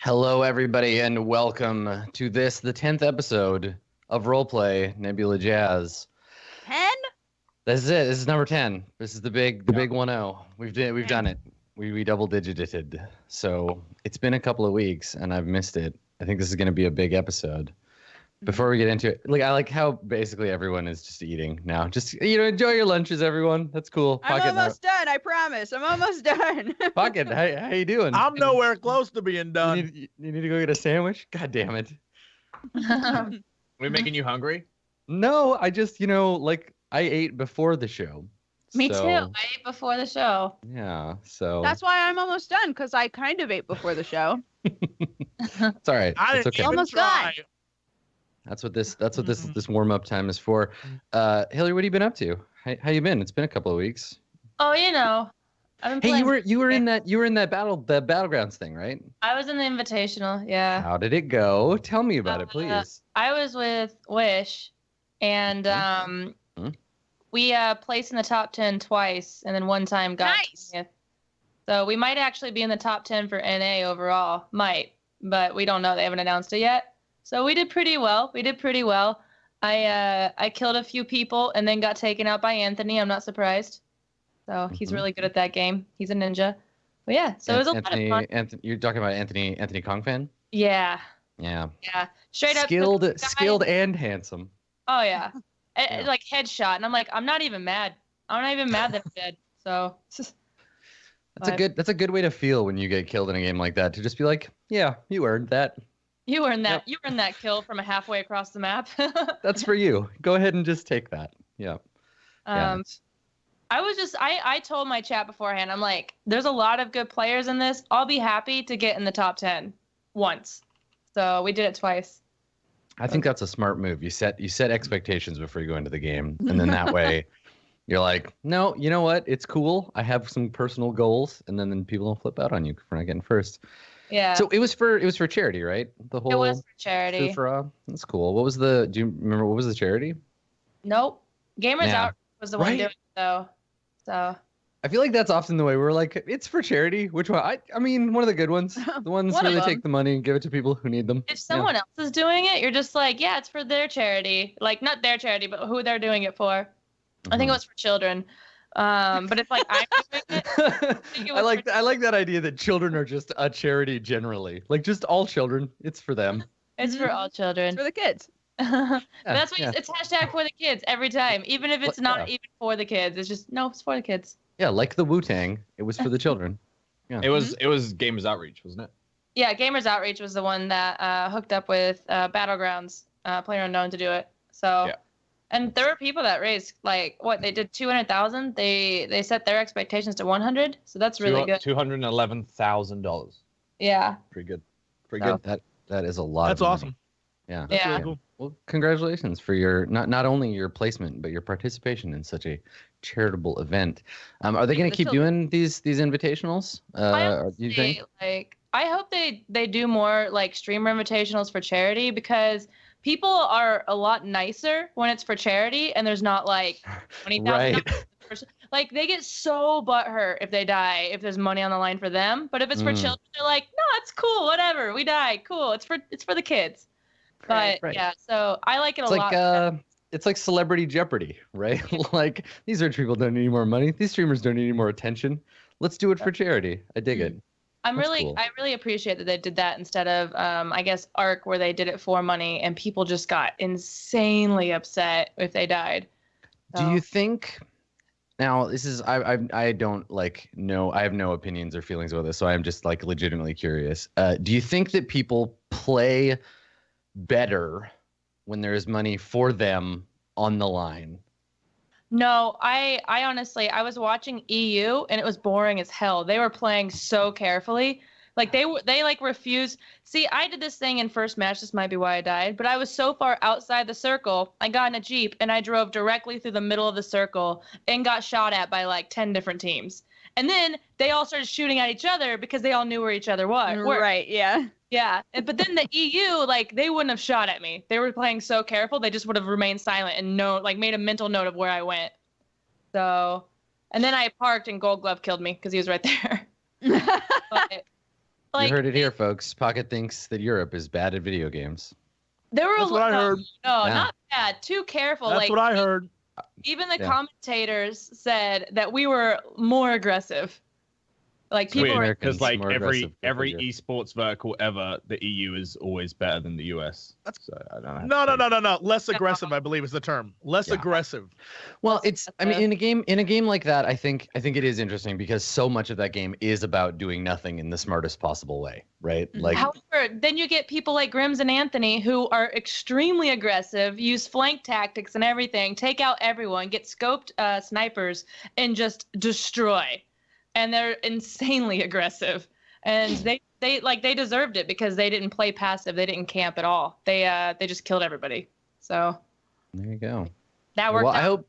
Hello, everybody, and welcome to the 10th episode of RollPlay Nebula Jazz. 10? This is it. This is number 10. This is the big 1-0. We've done it. We double digited. So it's been a couple of weeks, and I've missed it. I think this is going to be a big episode. Before we get into it, I like how basically everyone is just eating now. Just enjoy your lunches, everyone. That's cool. I'm almost done. I promise. I'm almost done. Pokket, how you doing? I'm nowhere close to being done. You need to go get a sandwich? God damn it. We making you hungry? No, I just I ate before the show. Me too. I ate before the show. Yeah, so That's why I'm almost done, because I kind of ate before the show. it's all right. I It's didn't okay. even Almost try. That's what this warm up time is for. Hillary, what have you been up to? How you been? It's been a couple of weeks. Oh, I've been Hey, playing. you were in that battlegrounds thing, right? I was in the Invitational, yeah. How did it go? Tell me about it, please. I was with Wish, and we placed in the top 10 twice, and then one time got Nice. 20th. So we might actually be in the top 10 for NA overall. Might, but we don't know. They haven't announced it yet. So we did pretty well. I killed a few people and then got taken out by Anthony. I'm not surprised. So he's really good at that game. He's a ninja. But yeah, so it was a lot of fun. You're talking about Anthony Kong fan? Yeah. Yeah. Straight up. Skilled and handsome. Oh yeah. Yeah. Like headshot, and I'm like, I'm not even mad. I'm not even mad that I'm dead. So. That's a good way to feel when you get killed in a game like that. To just be like, yeah, you earned that. You earned that. Yep. You earned that kill from halfway across the map. That's for you. Go ahead and just take that. Yeah. I told my chat beforehand, I'm like, there's a lot of good players in this. I'll be happy to get in the top 10 once. So we did it twice. I think that's a smart move. You set expectations before you go into the game, and then that way you're like, no, you know what? It's cool. I have some personal goals, and then people don't flip out on you for not getting first. Yeah. So it was for charity, right? The whole It was for charity. That's cool. Do you remember what was the charity? Nope. Gamers Yeah. Out was the one doing it though. So I feel like that's often the way we're like, it's for charity. Which one? I mean, one of the good ones. The ones One where of they take them. the money and give it to people who need them. if someone else is doing it, you're just like, yeah, it's for their charity. Like not their charity, but who they're doing it for. I think it was for children. But if like I'm doing it, I think it was I like that idea that children are just a charity generally. Like just all children. It's for them. it's for all It's children. for the kids. That's what it's hashtag for the kids every time, even if it's not even for the kids. It's just no, it's for the kids. Yeah, like the Wu-Tang. It was for the children. Yeah. It was Gamers Outreach, wasn't it? Yeah, Gamers Outreach was the one that hooked up with Battlegrounds, PlayerUnknown to do it. So, Yeah. And there were people that raised they did 200,000. They set their expectations to 100. So that's really good. $211,000. Yeah. Pretty good. So- That is a lot. That's of money. awesome. Yeah. That's Yeah. really cool. Well, congratulations for your not only your placement but your participation in such a charitable event. Are they going to The keep children. doing these invitationals? Do you think? I hope they do more like streamer invitationals for charity because people are a lot nicer when it's for charity and there's not like 20,000. Right. Like they get so butthurt if they die if there's money on the line for them. But if it's for children, they're like, no, it's cool, whatever. We died, cool. It's for the kids. But Right. yeah, so I like it It's a lot. it's like Celebrity Jeopardy, right? Like these rich people don't need any more money. These streamers don't need any more attention. Let's do it for charity. I dig it. That's cool. I really appreciate that they did that instead of I guess Ark where they did it for money and people just got insanely upset if they died. Do you think? Now this is I don't know. I have no opinions or feelings about this, so I'm just like legitimately curious. Do you think that people play better when there is money for them on the line? No, I honestly, I was watching EU and it was boring as hell. They were playing so carefully. Like they like refused. See, I did this thing in first match. This might be why I died, but I was so far outside the circle. I got in a Jeep and I drove directly through the middle of the circle and got shot at by like 10 different teams. And then they all started shooting at each other because they all knew where each other were. Right, yeah. Yeah, but then the EU, they wouldn't have shot at me. They were playing so careful, they just would have remained silent and made a mental note of where I went. So, and then I parked and Gold Glove killed me because he was right there. But Like, you heard it here, folks. Pokket thinks that Europe is bad at video games. there were That's what I heard. No, Yeah. not bad. Too careful. That's like what I heard. even the Yeah. commentators said that we were more aggressive. Like people were Americans Because like more every aggressive than every Europe. esports vertical ever, the EU is always better than the US. So I don't know. No. Less aggressive, I believe, is the term. Less Yeah. aggressive. Well, That's I mean, a- in a game like that, I think it is interesting because so much of that game is about doing nothing in the smartest possible way, right? Like, However, then you get people like Grims and Anthony who are extremely aggressive, use flank tactics and everything, take out everyone, get scoped snipers, and just destroy. And they're insanely aggressive. And they deserved it because they didn't play passive. They didn't camp at all. They just killed everybody. So there you go. that worked Well, out.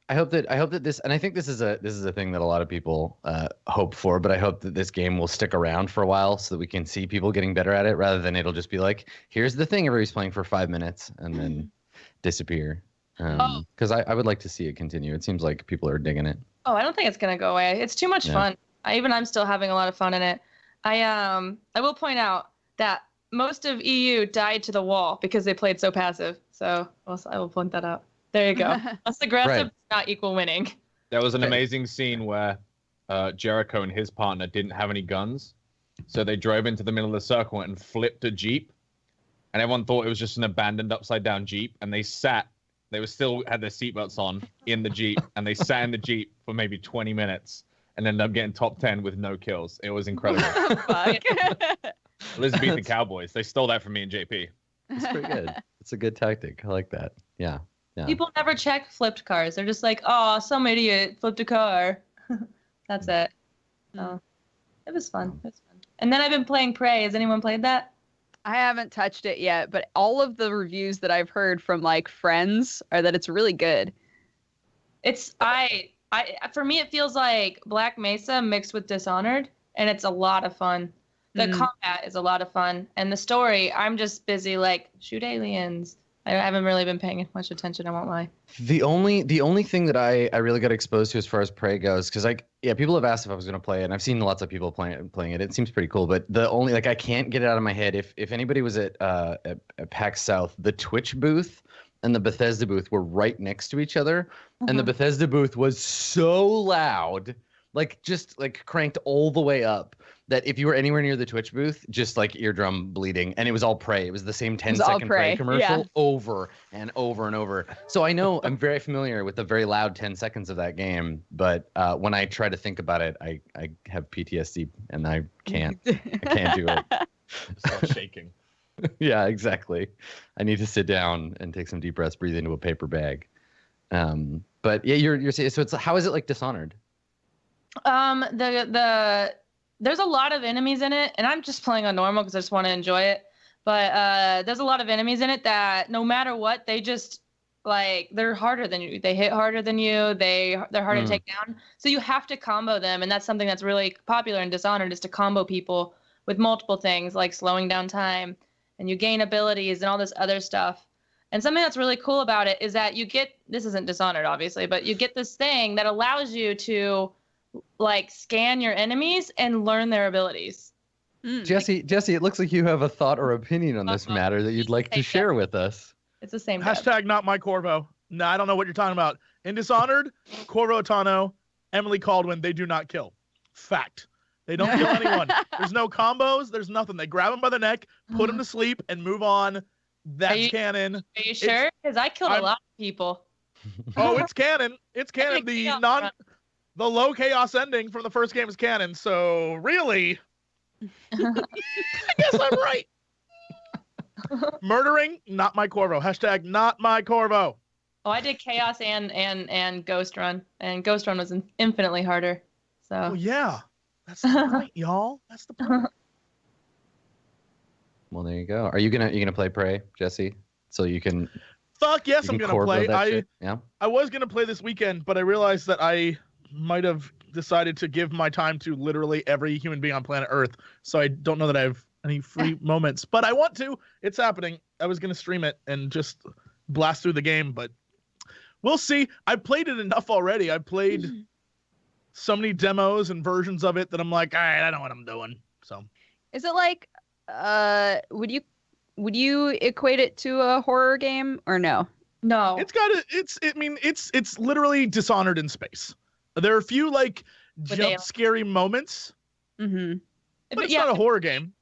I hope that this, and I think this is a thing that a lot of people hope for, but I hope that this game will stick around for a while so that we can see people getting better at it, rather than it'll just be like, here's the thing everybody's playing for 5 minutes and then disappear. Because I would like to see it continue. It seems like people are digging it. Oh, I don't think it's gonna go away. It's too much Yeah. fun. I'm still having a lot of fun in it. I will point out that most of EU died to the wall because they played so passive. So I will point that out. There you go. Less aggressive Right. does not equal winning. There was an Okay. amazing scene where Jericho and his partner didn't have any guns, so they drove into the middle of the circle and flipped a jeep, and everyone thought it was just an abandoned upside down jeep, and they still had their seatbelts on in the jeep, and they sat in the jeep for maybe 20 minutes and ended up getting top 10 with no kills. It was incredible. Fuck. Let's beat the Cowboys. They stole that from me and JP. It's pretty good. It's a good tactic. I like that. Yeah. Yeah. People never check flipped cars. They're just like, oh, some idiot flipped a car. That's it. Oh, it was fun. It was fun. And then I've been playing Prey. Has anyone played that? I haven't touched it yet, but all of the reviews that I've heard from like friends are that it's really good. It's for me it feels like Black Mesa mixed with Dishonored, and it's a lot of fun. The combat is a lot of fun, and the story, I'm just busy like shoot aliens. I haven't really been paying much attention, I won't lie. The only thing that I really got exposed to as far as Prey goes, because people have asked if I was going to play it, and I've seen lots of people playing it. It seems pretty cool, but the only I can't get it out of my head. If anybody was at PAX South, the Twitch booth and the Bethesda booth were right next to each other, and the Bethesda booth was so loud, just cranked all the way up, that if you were anywhere near the Twitch booth, just like eardrum bleeding, and it was all Prey. It was the same 10-second Prey commercial yeah. over and over and over. So I know I'm very familiar with the very loud 10 seconds of that game, but when I try to think about it, I have PTSD and I can't do it. Start shaking. Yeah, exactly. I need to sit down and take some deep breaths, breathe into a paper bag. But yeah, you're saying, so how is it like Dishonored? There's a lot of enemies in it, and I'm just playing on normal because I just want to enjoy it. But there's a lot of enemies in it that no matter what, they just they're harder than you. They hit harder than you. They're hard to take down. So you have to combo them, and that's something that's really popular in Dishonored, is to combo people with multiple things like slowing down time, and you gain abilities and all this other stuff. And something that's really cool about it is that this isn't Dishonored obviously, but you get this thing that allows you to scan your enemies and learn their abilities. Jesse, it looks like you have a thought or opinion on this matter that you'd like to share with us. It's the same. Hashtag not my Corvo. No, I don't know what you're talking about. In Dishonored, Corvo Tano, Emily Caldwin, they do not kill. Fact. They don't kill anyone. There's no combos. There's nothing. They grab them by the neck, put them to sleep, and move on. That's canon. Are you sure? Because I killed a lot of people. Oh, it's canon. It's canon. The low chaos ending from the first game is canon. So really, I guess I'm right. Murdering, not my Corvo. Hashtag not my Corvo. Oh, I did Chaos and Ghost Run, and Ghost Run was infinitely harder. So. Oh yeah, that's the point, y'all. That's the point. Well, there you go. Are you gonna play Prey, Jesse? So you can. Fuck yes, I'm gonna play. I was gonna play this weekend, but I realized that I might have decided to give my time to literally every human being on planet Earth. So I don't know that I have any free moments, but I want to. It's happening. I was gonna stream it and just blast through the game, but we'll see. I played it enough already. I played so many demos and versions of it that I'm like, all right, I know what I'm doing. So Is it like would you equate it to a horror game or no? No. It's literally Dishonored in space. There are a few like jump scary moments. Mm-hmm. But it's not a horror game.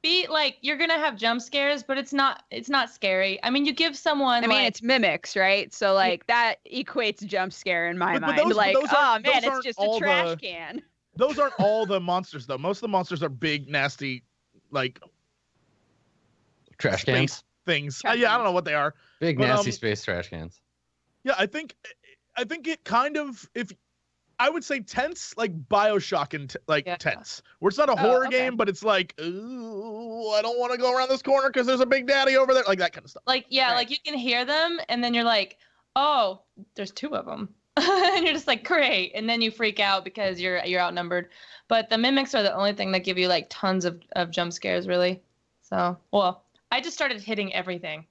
You're gonna have jump scares, but it's not scary. I mean, you give someone. I mean, it's mimics, right? So like that equates jump scare in my mind. It's just a trash can. Those aren't all the monsters though. Most of the monsters are big, nasty, like trash cans things. I don't know what they are. Big nasty space trash cans. Yeah, I think it kind of I would say tense, like BioShock and tense, where it's not a horror game, but it's like, ooh, I don't want to go around this corner because there's a big daddy over there, like that kind of stuff. Like you can hear them, and then you're like, oh, there's 2 of them, and you're just like, great, and then you freak out because you're outnumbered. But the mimics are the only thing that give you like tons of jump scares, really. So, well, I just started hitting everything.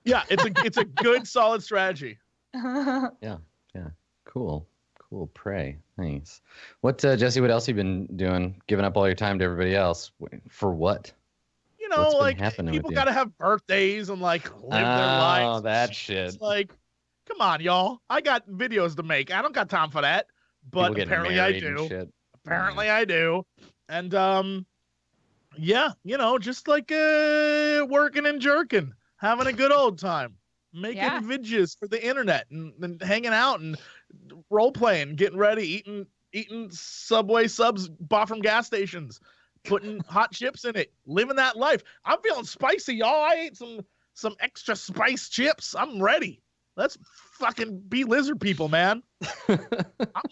Yeah, it's a good solid strategy. Yeah, cool. Prey. Nice. What, Jesse, what else have you been doing? Giving up all your time to everybody else? For what? You know, like, people got to have birthdays and, like, live their lives. Oh, that shit. It's like, come on, y'all. I got videos to make. I don't got time for that. But apparently I do. Apparently I do. And, yeah, you know, just like working and jerking. Having a good old time. Making videos for the internet and hanging out and role playing, getting ready, eating Subway subs bought from gas stations, putting hot chips in it, living that life. I'm feeling spicy, y'all. I ate some extra spice chips. I'm ready. Let's fucking be lizard people, man. I'm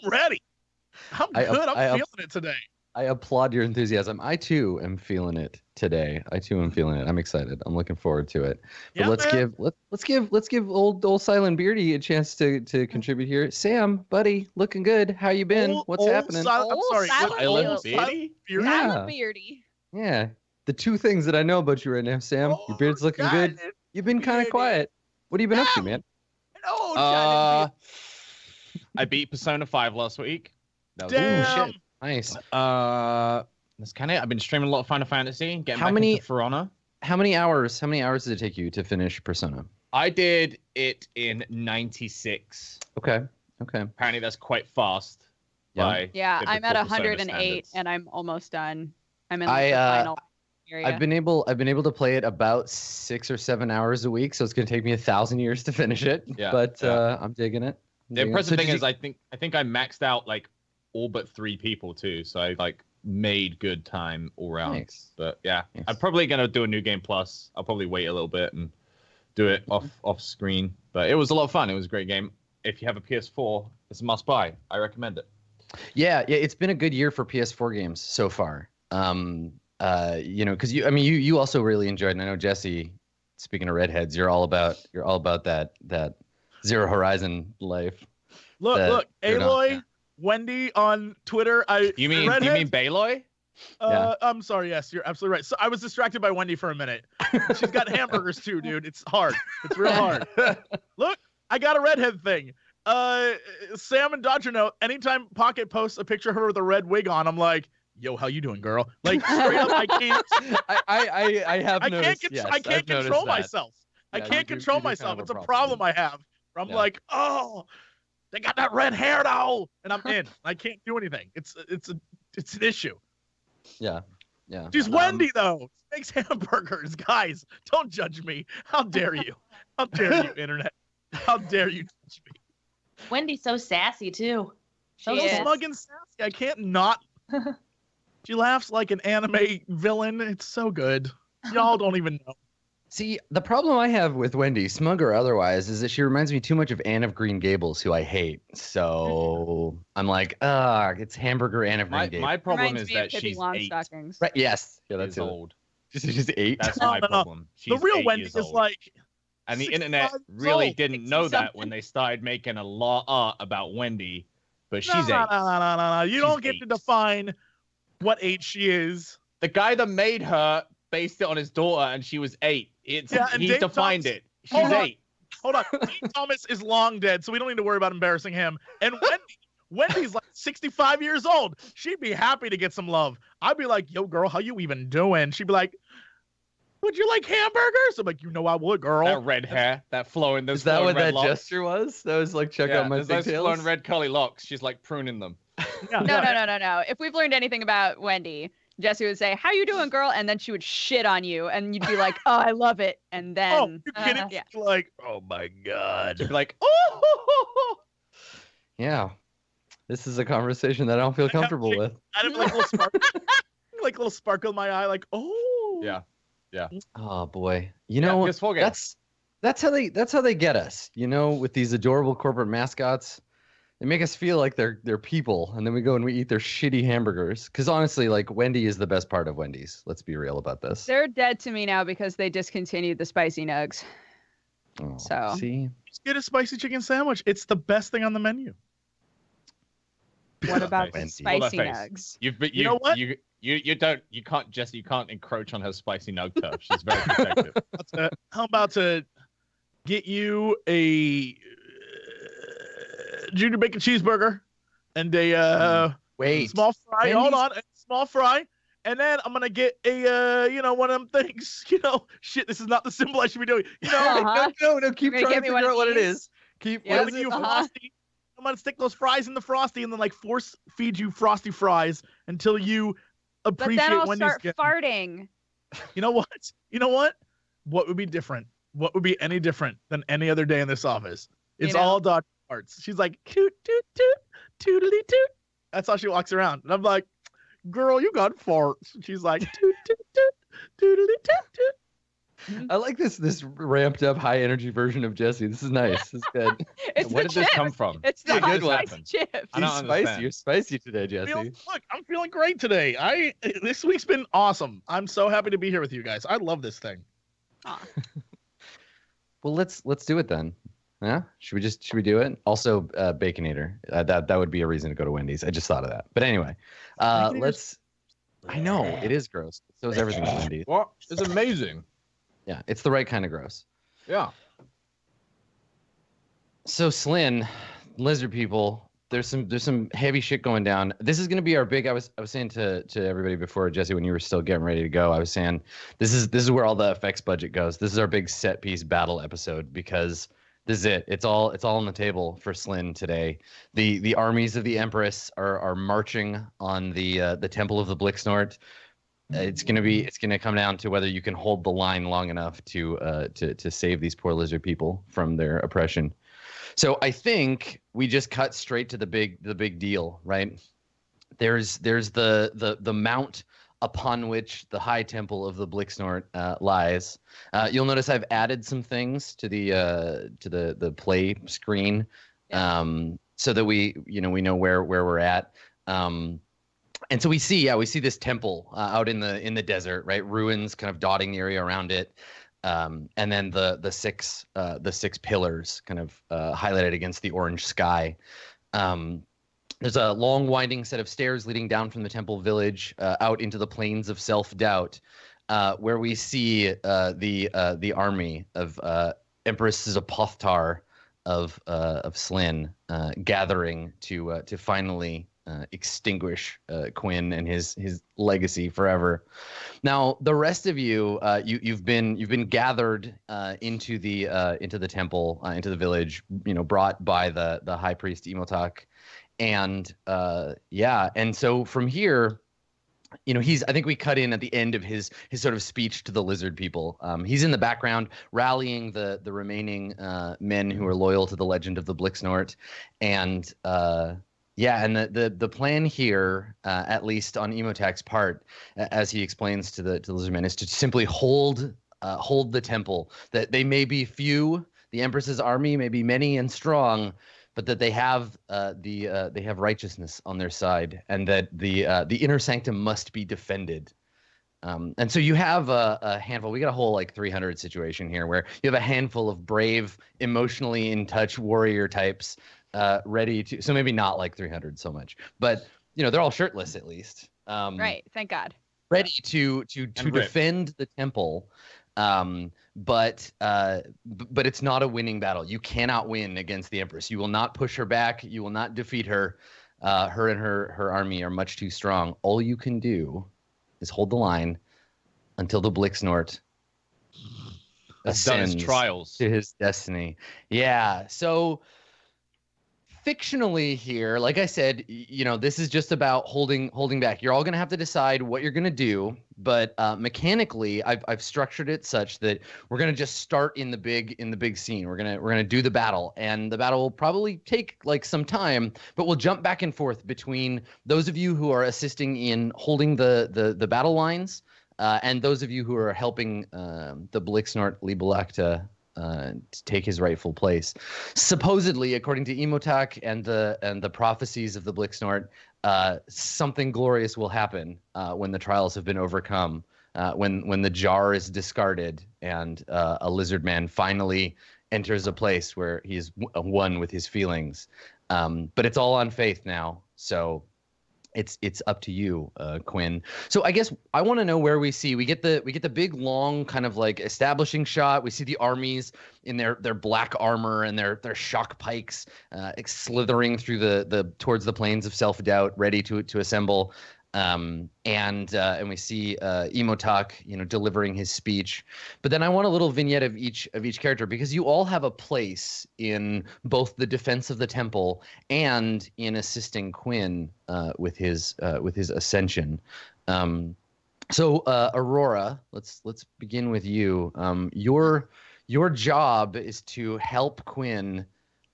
ready. I'm good. I'm feeling it today. I applaud your enthusiasm. I too am feeling it today. I'm excited. I'm looking forward to it. But let's give old Silent Beardy a chance to contribute here. Sam, buddy, looking good. How you been? What's happening? I'm sorry. Silent Beardy? Silent Beardy. Yeah. The 2 things that I know about you right now, Sam. Your beard's looking good. You've been kind of quiet. What have you been up to, man? I beat Persona 5 last week. Damn. Shit. Nice. That's kind of. I've been streaming a lot of Final Fantasy. Getting back into For Honor. How many hours did it take you to finish Persona? I did it in 96. Okay. Apparently that's quite fast. Yeah, I'm at 108 and I'm almost done. I'm in the final area. I've been able to play it about 6 or 7 hours a week, so it's gonna take me 1,000 years to finish it. Yeah. But I'm digging it. The impressive thing is I think I maxed out like all but 3 people too, so I like made good time all around. Nice. But yeah, nice. I'm probably gonna do a New Game Plus. I'll probably wait a little bit and do it off screen. But it was a lot of fun. It was a great game. If you have a PS4, it's a must buy. I recommend it. Yeah, it's been a good year for PS4 games so far. You know, because you also really enjoyed, and I know Jesse, speaking of redheads, you're all about that Zero Horizon life. Look, Aloy. Wendy on Twitter. You mean Baloy? I'm sorry. Yes, you're absolutely right. So I was distracted by Wendy for a minute. She's got hamburgers too, dude. It's hard. It's real hard. Look, I got a redhead thing. Sam and Dodger know. Anytime Pokket posts a picture of her with a red wig on, I'm like, "Yo, how you doing, girl?" Like straight up, I can't. I can't control myself. I can't control myself. It's a problem I have. I'm like, oh. They got that red hair though, and I'm in. I can't do anything. It's an issue. Yeah. She's Wendy though. She makes hamburgers, guys. Don't judge me. How dare you? How dare you, internet? How dare you judge me? Wendy's so sassy too. So smug and sassy. I can't not. She laughs like an anime villain. It's so good. Y'all don't even know. See, the problem I have with Wendy, smug or otherwise, is that she reminds me too much of Anne of Green Gables, who I hate. So I'm like, it's hamburger Anne of Green Gables. My problem is that she's 8. Right? Yes. Yeah, that's old. She's 8. That's my problem. The real Wendy is like. And the internet really didn't know that when they started making a lot about Wendy, but she's 8. No. You don't get to define what age she is. The guy that made her based it on his daughter, and she was 8. He's defined it. She's 8. Hold on. Dean Thomas is long dead, so we don't need to worry about embarrassing him. And Wendy's like 65 years old. She'd be happy to get some love. I'd be like, yo, girl, how you even doing? She'd be like, would you like hamburgers? I'm like, you know I would, girl. That red hair, that flowing. Is that what that gesture was? That was like, check out my those pigtails? flowing red curly locks. She's like pruning them. No. If we've learned anything about Wendy, Jesse would say, how you doing, girl? And then she would shit on you. And you'd be like, oh, I love it. And then... Oh, you kidding? Yeah. Like, oh, my God. She'd be like, oh. Yeah. This is a conversation that I don't feel comfortable with. I'd have like a little sparkle, like a little sparkle in my eye, like, oh. Yeah. Oh boy. You know, PS4 games. that's how they get us. You know, with these adorable corporate mascots, they make us feel like they're people, and then we go and we eat their shitty hamburgers. Because honestly, like Wendy is the best part of Wendy's. Let's be real about this. They're dead to me now because they discontinued the spicy nugs. Oh, So see, Just get a spicy chicken sandwich. It's the best thing on the menu. what about the Wendy. spicy Well, that nugs? You know what? You can't, Jesse, you can't encroach on her spicy nug turf. She's very protective. How about to get you a junior bacon cheeseburger and a wait, small fry. Wendy's- Hold on, a small fry. And then I'm gonna get a one of them things. Shit, this is not the symbol I should be doing. Uh-huh. no, keep You're gonna trying get to me one figure of out what it these? is. Keep Yeah, what I'm is gonna it? give you Frosty. I'm gonna stick those fries in the Frosty and then like force feed you Frosty fries until you But appreciate then I'll Wendy's. start farting. You know what? What would be different? What would be any different than any other day in this office? It's You know? all dog farts. She's like, toot, toot, toot, tootly toot. That's how she walks around. And I'm like, girl, you got farts. And she's like, toot, toot, toot, tootly toot, toot. I like this ramped up high energy version of Jesse. This is nice. This is good. It's Where the did this come chips. from? It's the Yeah, good one. spicy chips. I don't You're spicy. understand. You're spicy today, Jesse. Look, I'm feeling great today. This week's been awesome. I'm so happy to be here with you guys. I love this thing. Well, let's do it then. Yeah, should we do it? Also, Baconator. That would be a reason to go to Wendy's. I just thought of that. But anyway, let's. I know it is gross. So is everything at Wendy's. What? It's amazing. Yeah, it's the right kind of gross. Yeah. So Slyn, lizard people, there's some heavy shit going down. This is gonna be our big. I was saying to everybody before, Jesse, when you were still getting ready to go, I was saying this is where all the effects budget goes. This is our big set piece battle episode because this is it. It's all on the table for Slyn today. The armies of the Empress are marching on the Temple of the Blixnort. It's gonna come down to whether you can hold the line long enough to save these poor lizard people from their oppression. So I think we just cut straight to the big deal, right? There's the mount upon which the high temple of the Blixnort lies. You'll notice I've added some things to the play screen, so that we know where we're at. And so we see this temple out in the desert, right? Ruins kind of dotting the area around it. And then the six pillars kind of highlighted against the orange sky. There's a long winding set of stairs leading down from the temple village out into the plains of self-doubt, where we see the army of Empress Zapothtar of Slyn gathering to finally extinguish Quinn and his legacy forever. Now, the rest of you, you've been gathered into the temple, into the village, brought by the high priest Emotak, and and so from here, I think we cut in at the end of his sort of speech to the lizard people. He's in the background rallying the remaining men who are loyal to the legend of the Blixnort, and and the plan here, at least on Emotak's part, as he explains to the lizardmen, is to simply hold the temple. That they may be few, the Empress's army may be many and strong, but that they have righteousness on their side, and that the inner sanctum must be defended. And so you have a handful. We got a whole like 300 situation here, where you have a handful of brave, emotionally in touch warrior types. Ready to, so maybe not like 300 so much, but they're all shirtless at least. Right, thank God. Ready to defend the temple, but it's not a winning battle. You cannot win against the Empress. You will not push her back. You will not defeat her. Her and her army are much too strong. All you can do is hold the line until the Blixnort ascends trials to his destiny. Yeah. So fictionally here, like I said, this is just about holding back. You're all going to have to decide what you're going to do, but mechanically I've structured it such that we're going to just start in the big scene. We're going to do the battle, and the battle will probably take like some time, but we'll jump back and forth between those of you who are assisting in holding the battle lines and those of you who are helping the Blixnort Libelacta to take his rightful place. Supposedly, according to Emotak and the prophecies of the Blixnort, something glorious will happen when the trials have been overcome, when the jar is discarded and a lizard man finally enters a place where he's one with his feelings. But it's all on faith now, so it's up to you, Quinn. So I guess I want to know where we get the big long kind of like establishing shot. We see the armies in their black armor and their shock pikes slithering through the towards the plains of self-doubt, ready to assemble. And we see Emotak, delivering his speech. But then I want a little vignette of each character, because you all have a place in both the defense of the temple and in assisting Quinn with his ascension. So Aurora, let's begin with you. Your job is to help Quinn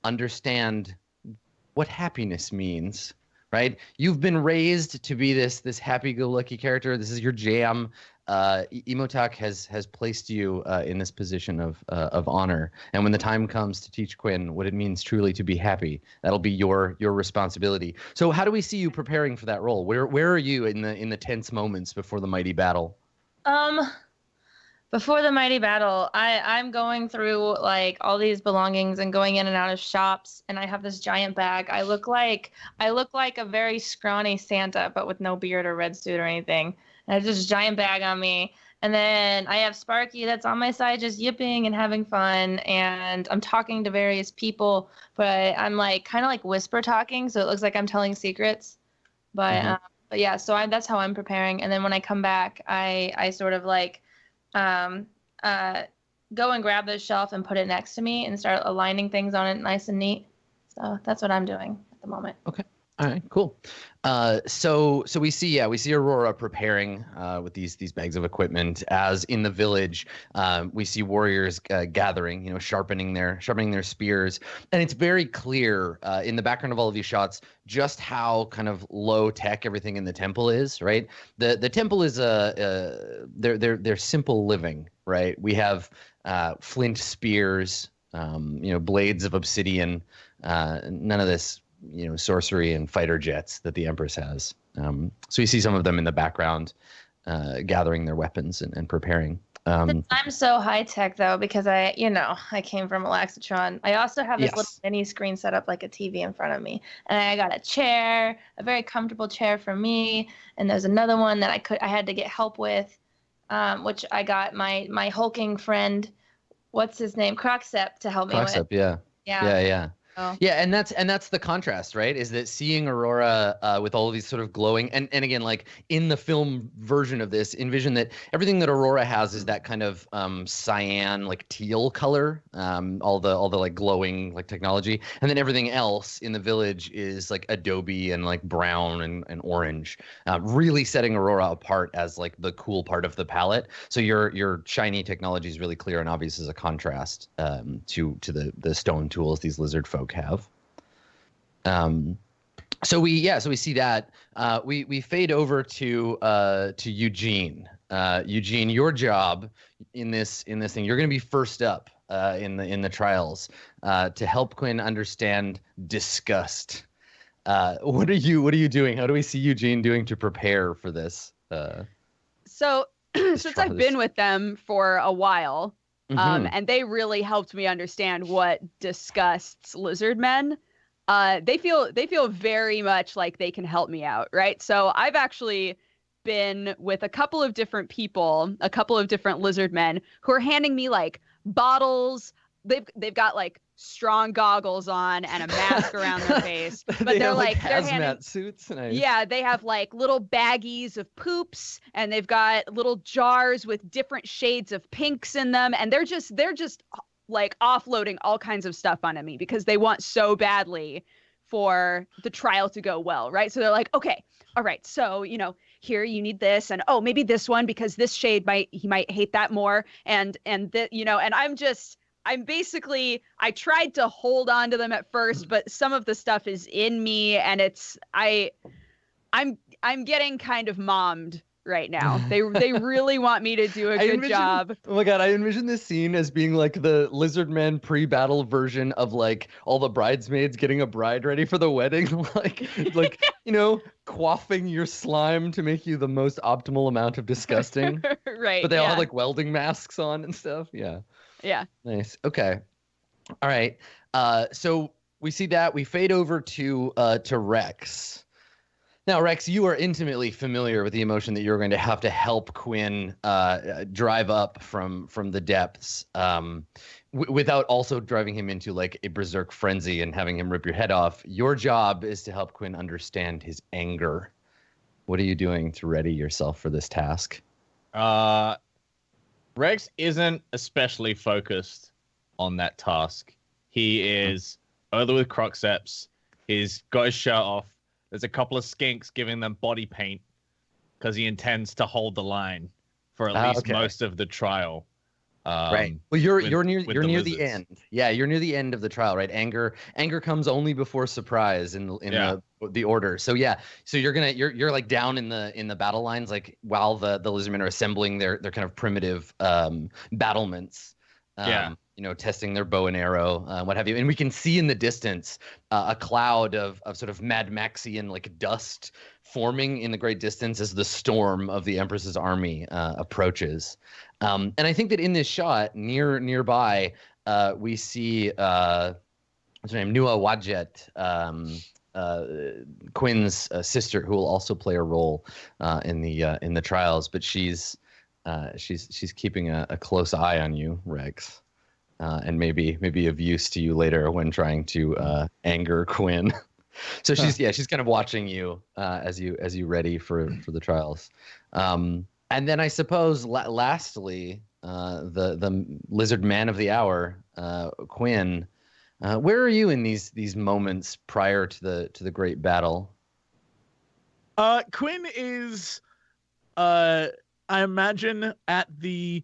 understand what happiness means. Right, you've been raised to be this happy-go-lucky character. This is your jam. Emotak has placed you in this position of honor, and when the time comes to teach Quinn what it means truly to be happy, that'll be your responsibility. So, how do we see you preparing for that role? Where are you in the tense moments before the mighty battle? Before the mighty battle, I'm going through like all these belongings and going in and out of shops, and I have this giant bag. I look like a very scrawny Santa, but with no beard or red suit or anything. And I have this giant bag on me, and then I have Sparky that's on my side just yipping and having fun, and I'm talking to various people, but I'm like kind of like whisper talking, so it looks like I'm telling secrets. But yeah, so that's how I'm preparing. And then when I come back, I sort of like go and grab the shelf and put it next to me and start aligning things on it nice and neat. So that's what I'm doing at the moment. Okay. All right, cool. So we see Aurora preparing with these bags of equipment. As in the village, we see warriors gathering, sharpening their spears, and it's very clear in the background of all of these shots just how kind of low tech everything in the temple is. Right, the temple is they're simple living. Right, we have flint spears, blades of obsidian, none of this sorcery and fighter jets that the Empress has. So you see some of them in the background gathering their weapons and preparing. I'm so high tech though, because I came from Alaxatron. I also have this little mini screen set up like a TV in front of me, and I got a chair, a very comfortable chair for me, and there's another one that I had to get help with, which I got my hulking friend, what's his name, Crocsep, to help me with. Crocsep, yeah. Oh. Yeah, and that's the contrast, right? Is that seeing Aurora with all of these sort of glowing, and again, like in the film version of this, envision that everything that Aurora has is that kind of cyan, like teal color, all the like glowing like technology, and then everything else in the village is like adobe and like brown and orange, really setting Aurora apart as like the cool part of the palette. So your shiny technology is really clear and obvious as a contrast to the stone tools these lizard folk have. So we see that. We fade over to Eugene. Eugene, your job in this thing, you're going to be first up in the trials to help Quinn understand disgust. What are you doing? How do we see Eugene doing to prepare for this? So since I've been with them for a while, and they really helped me understand what disgusts lizard men. They feel very much like they can help me out, right? So I've actually been with a couple of different people, a couple of different lizard men who are handing me like bottles. They've got like strong goggles on and a mask around their face, but they're like hazmat suits. Nice. Yeah, they have like little baggies of poops, and they've got little jars with different shades of pinks in them, and they're just like offloading all kinds of stuff onto me because they want so badly for the trial to go well, right? So they're like, okay, all right, so here you need this, and oh, maybe this one because this shade he might hate that more, and and I'm basically, I tried to hold on to them at first, but some of the stuff is in me, and I'm getting kind of mommed right now. They really want me to do a good job. Oh my god, I envision this scene as being like the lizard man pre-battle version of like all the bridesmaids getting a bride ready for the wedding, like quaffing your slime to make you the most optimal amount of disgusting. Right. But they all have like welding masks on and stuff. Yeah. Yeah. Nice. Okay. All right. So we see that we fade over to Rex. Now, Rex, you are intimately familiar with the emotion that you're going to have to help Quinn drive up from the depths, without also driving him into like a berserk frenzy and having him rip your head off. Your job is to help Quinn understand his anger. What are you doing to ready yourself for this task? Rex isn't especially focused on that task. He is over with Croxeps. He's got his shirt off. There's a couple of skinks giving them body paint because he intends to hold the line for at least most of the trial. Right. Well, you're near the end. Yeah, you're near the end of the trial, right? Anger comes only before surprise in the order. So yeah, so you're like down in the battle lines, like while the lizardmen are assembling their kind of primitive battlements. Testing their bow and arrow, what have you. And we can see in the distance a cloud of sort of Mad Maxian like dust forming in the great distance as the storm of the Empress's army approaches. And I think that in this shot nearby, we see what's her name, Nua Wadjet, Quinn's sister, who will also play a role in the trials, but she's keeping a close eye on you, Rex. And maybe of use to you later when trying to anger Quinn. So she's kind of watching you as you ready for the trials. And then I suppose lastly, the lizard man of the hour, Quinn. Where are you in these moments prior to the great battle? Quinn is, I imagine, at the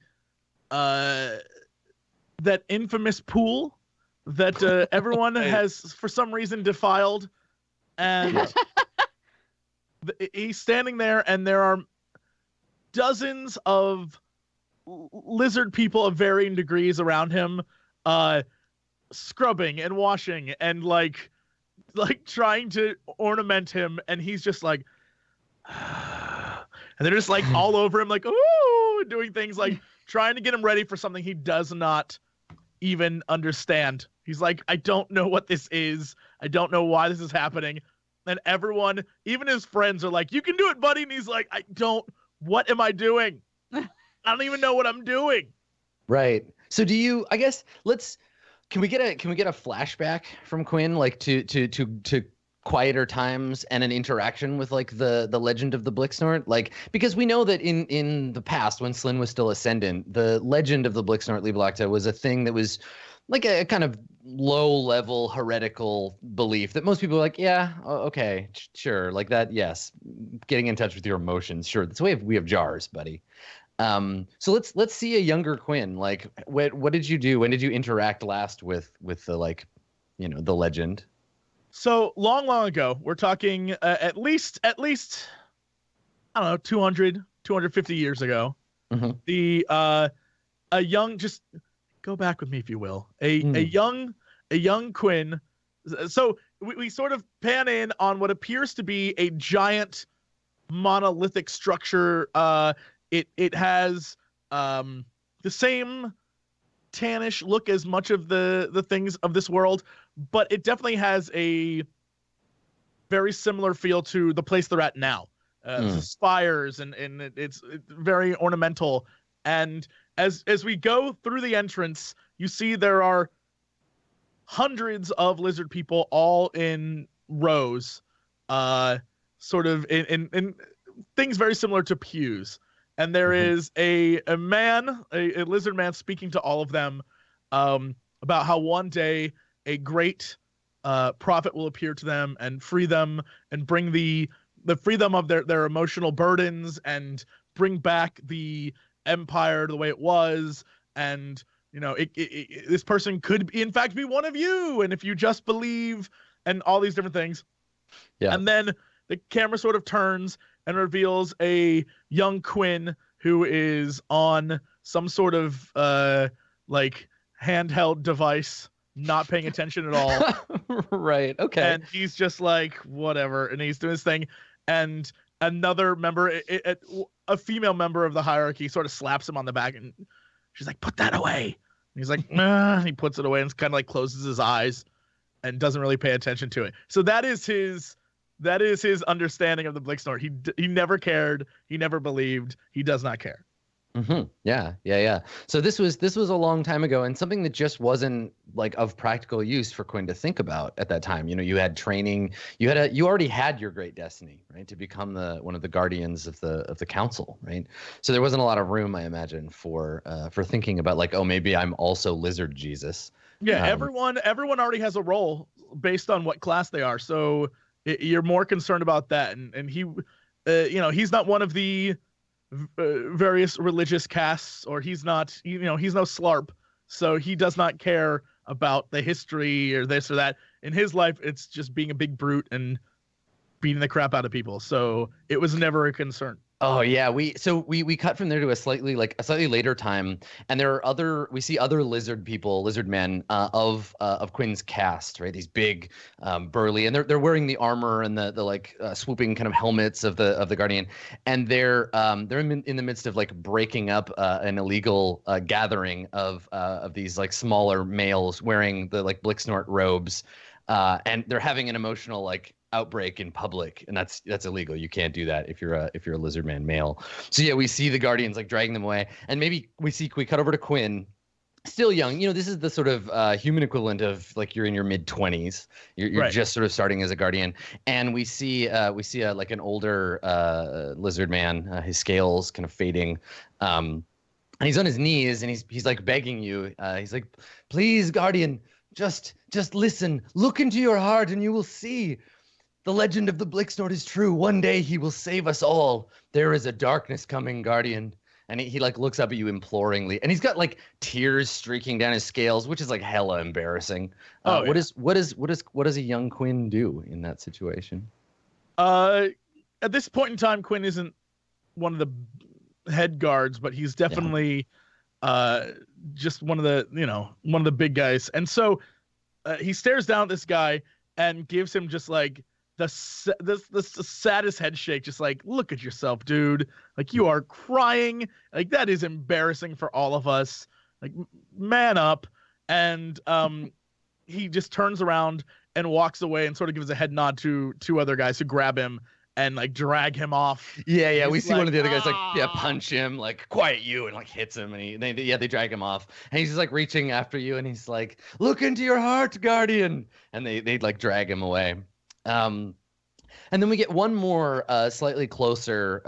that infamous pool that everyone has for some reason defiled, and he's standing there, and there are dozens of lizard people of varying degrees around him, scrubbing and washing and like trying to ornament him, and he's just like and they're just like all over him, like ooh, doing things like trying to get him ready for something he does not even understand. He's like, I don't know what this is. I don't know why this is happening. And everyone, even his friends, are like, you can do it, buddy. And he's like, what am I doing? I don't even know what I'm doing. Right. So can we get a flashback from Quinn, like to quieter times and an interaction with like the legend of the Blixnort? Like, because we know that in the past, when Slyn was still ascendant, the legend of the Blixnort Liebelacta was a thing that was like a kind of low-level heretical belief that most people are like, yeah, okay, sure, like that, yes, getting in touch with your emotions, sure, that's why we have jars, buddy. So let's see a younger Quinn. Like, what did you do? When did you interact last with the the legend? So long ago, we're talking at least I don't know, 250 years ago. Mm-hmm. A young, just go back with me if you will. A young Quinn. So we sort of pan in on what appears to be a giant monolithic structure. It has the same tannish look as much of the things of this world, but it definitely has a very similar feel to the place they're at now. spires, and it's very ornamental. And as we go through the entrance, you see there are hundreds of lizard people all in rows, sort of in things very similar to pews. And there is a lizard man speaking to all of them about how one day a great prophet will appear to them and free them and bring the freedom of their emotional burdens and bring back the empire the way it was. And this person could in fact be one of you, and if you just believe, and all these different things. Yeah. And then the camera sort of turns and reveals a young Quinn who is on some sort of like handheld device, not paying attention at all. Right. Okay. And he's just like, whatever, and he's doing his thing. And another member, a female member of the hierarchy, sort of slaps him on the back, and she's like, "Put that away." And he's like, "Nah." And he puts it away and kind of like closes his eyes and doesn't really pay attention to it. So that is his understanding of the Blixnort. He never cared. He never believed. He does not care. Yeah. So this was a long time ago, and something that just wasn't like of practical use for Quinn to think about at that time. You had training. You already had your great destiny, right, to become one of the guardians of the council, right? So there wasn't a lot of room, I imagine, for thinking about like, oh, maybe I'm also Lizard Jesus. Yeah, everyone already has a role based on what class they are. So you're more concerned about that, and he, he's not one of the various religious castes, or he's not, he's no slarp, so he does not care about the history or this or that. In his life, it's just being a big brute and beating the crap out of people. So it was never a concern. Oh yeah, we cut from there to a slightly later time, and we see other lizard men of Quinn's cast, right? These big, burly, and they're wearing the armor and the like swooping kind of helmets of the Guardian, and they're in the midst of like breaking up an illegal gathering of these like smaller males wearing the like Blixnort robes, and they're having an emotional like outbreak in public, and that's illegal. You can't do that if you're a lizard man male. So yeah, we see the Guardians like dragging them away, and maybe we cut over to Quinn, still young. This is the sort of human equivalent of like you're in your mid-20s. You're right. Just sort of starting as a Guardian, and we see like an older lizard man, his scales kind of fading, and he's on his knees, and he's like begging you. He's like, "Please, Guardian, just listen. Look into your heart, and you will see. The legend of the Blixnort is true. One day he will save us all. There is a darkness coming, Guardian." And he like looks up at you imploringly, and he's got like tears streaking down his scales, which is like hella embarrassing. What does a young Quinn do in that situation? At this point in time, Quinn isn't one of the head guards, but he's definitely just one of the big guys. And so he stares down at this guy and gives him just like the saddest head shake, just like, "Look at yourself, dude. Like, you are crying. Like, that is embarrassing for all of us. Like, man up." And he just turns around and walks away and sort of gives a head nod to two other guys who grab him and like drag him off. Yeah. We see one of the other guys like punch him, like, "Quiet you," and like hits him, and they drag him off, and he's just like reaching after you, and he's like, "Look into your heart, Guardian," and they like drag him away. And then we get one more slightly closer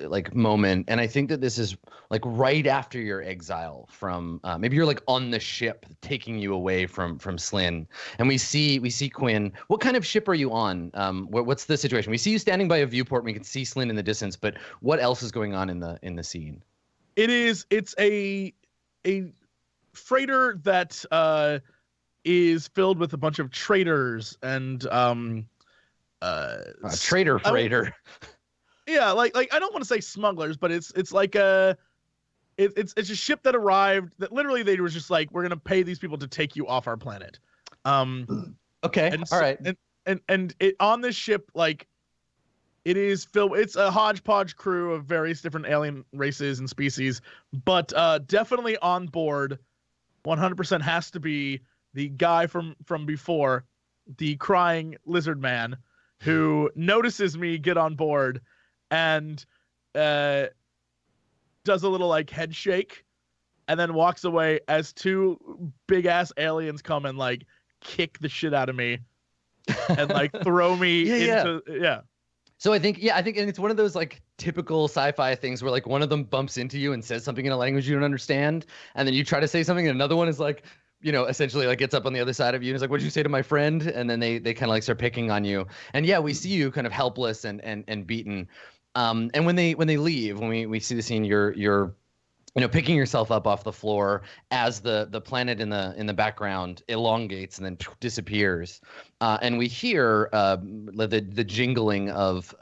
like moment, and I think that this is like right after your exile from maybe you're like on the ship taking you away from Slyn, and we see Quinn. What kind of ship are you on? What's the situation? We see you standing by a viewport, and we can see Slyn in the distance, but what else is going on in the scene? It's a freighter that is filled with a bunch of traitors and traitor freighter. Yeah, like I don't want to say smugglers, but it's like it's a ship that arrived that literally they were just like, "We're gonna pay these people to take you off our planet." Okay, all right. And it on this ship, like, it is filled. It's a hodgepodge crew of various different alien races and species, but definitely on board, 100% has to be the guy from before, the crying lizard man. who notices me get on board and does a little like head shake and then walks away as two big ass aliens come and like kick the shit out of me and like throw me into yeah. So I think and it's one of those like typical sci-fi things where like one of them bumps into you and says something in a language you don't understand, and then you try to say something and another one is like, you know, essentially like gets up on the other side of you and is like, what'd you say to my friend? And then they kind of like start picking on you. And yeah, we see you kind of helpless and beaten. And when they leave, when we see the scene, you're you know, picking yourself up off the floor as the planet in the background elongates and then disappears, and we hear the jingling of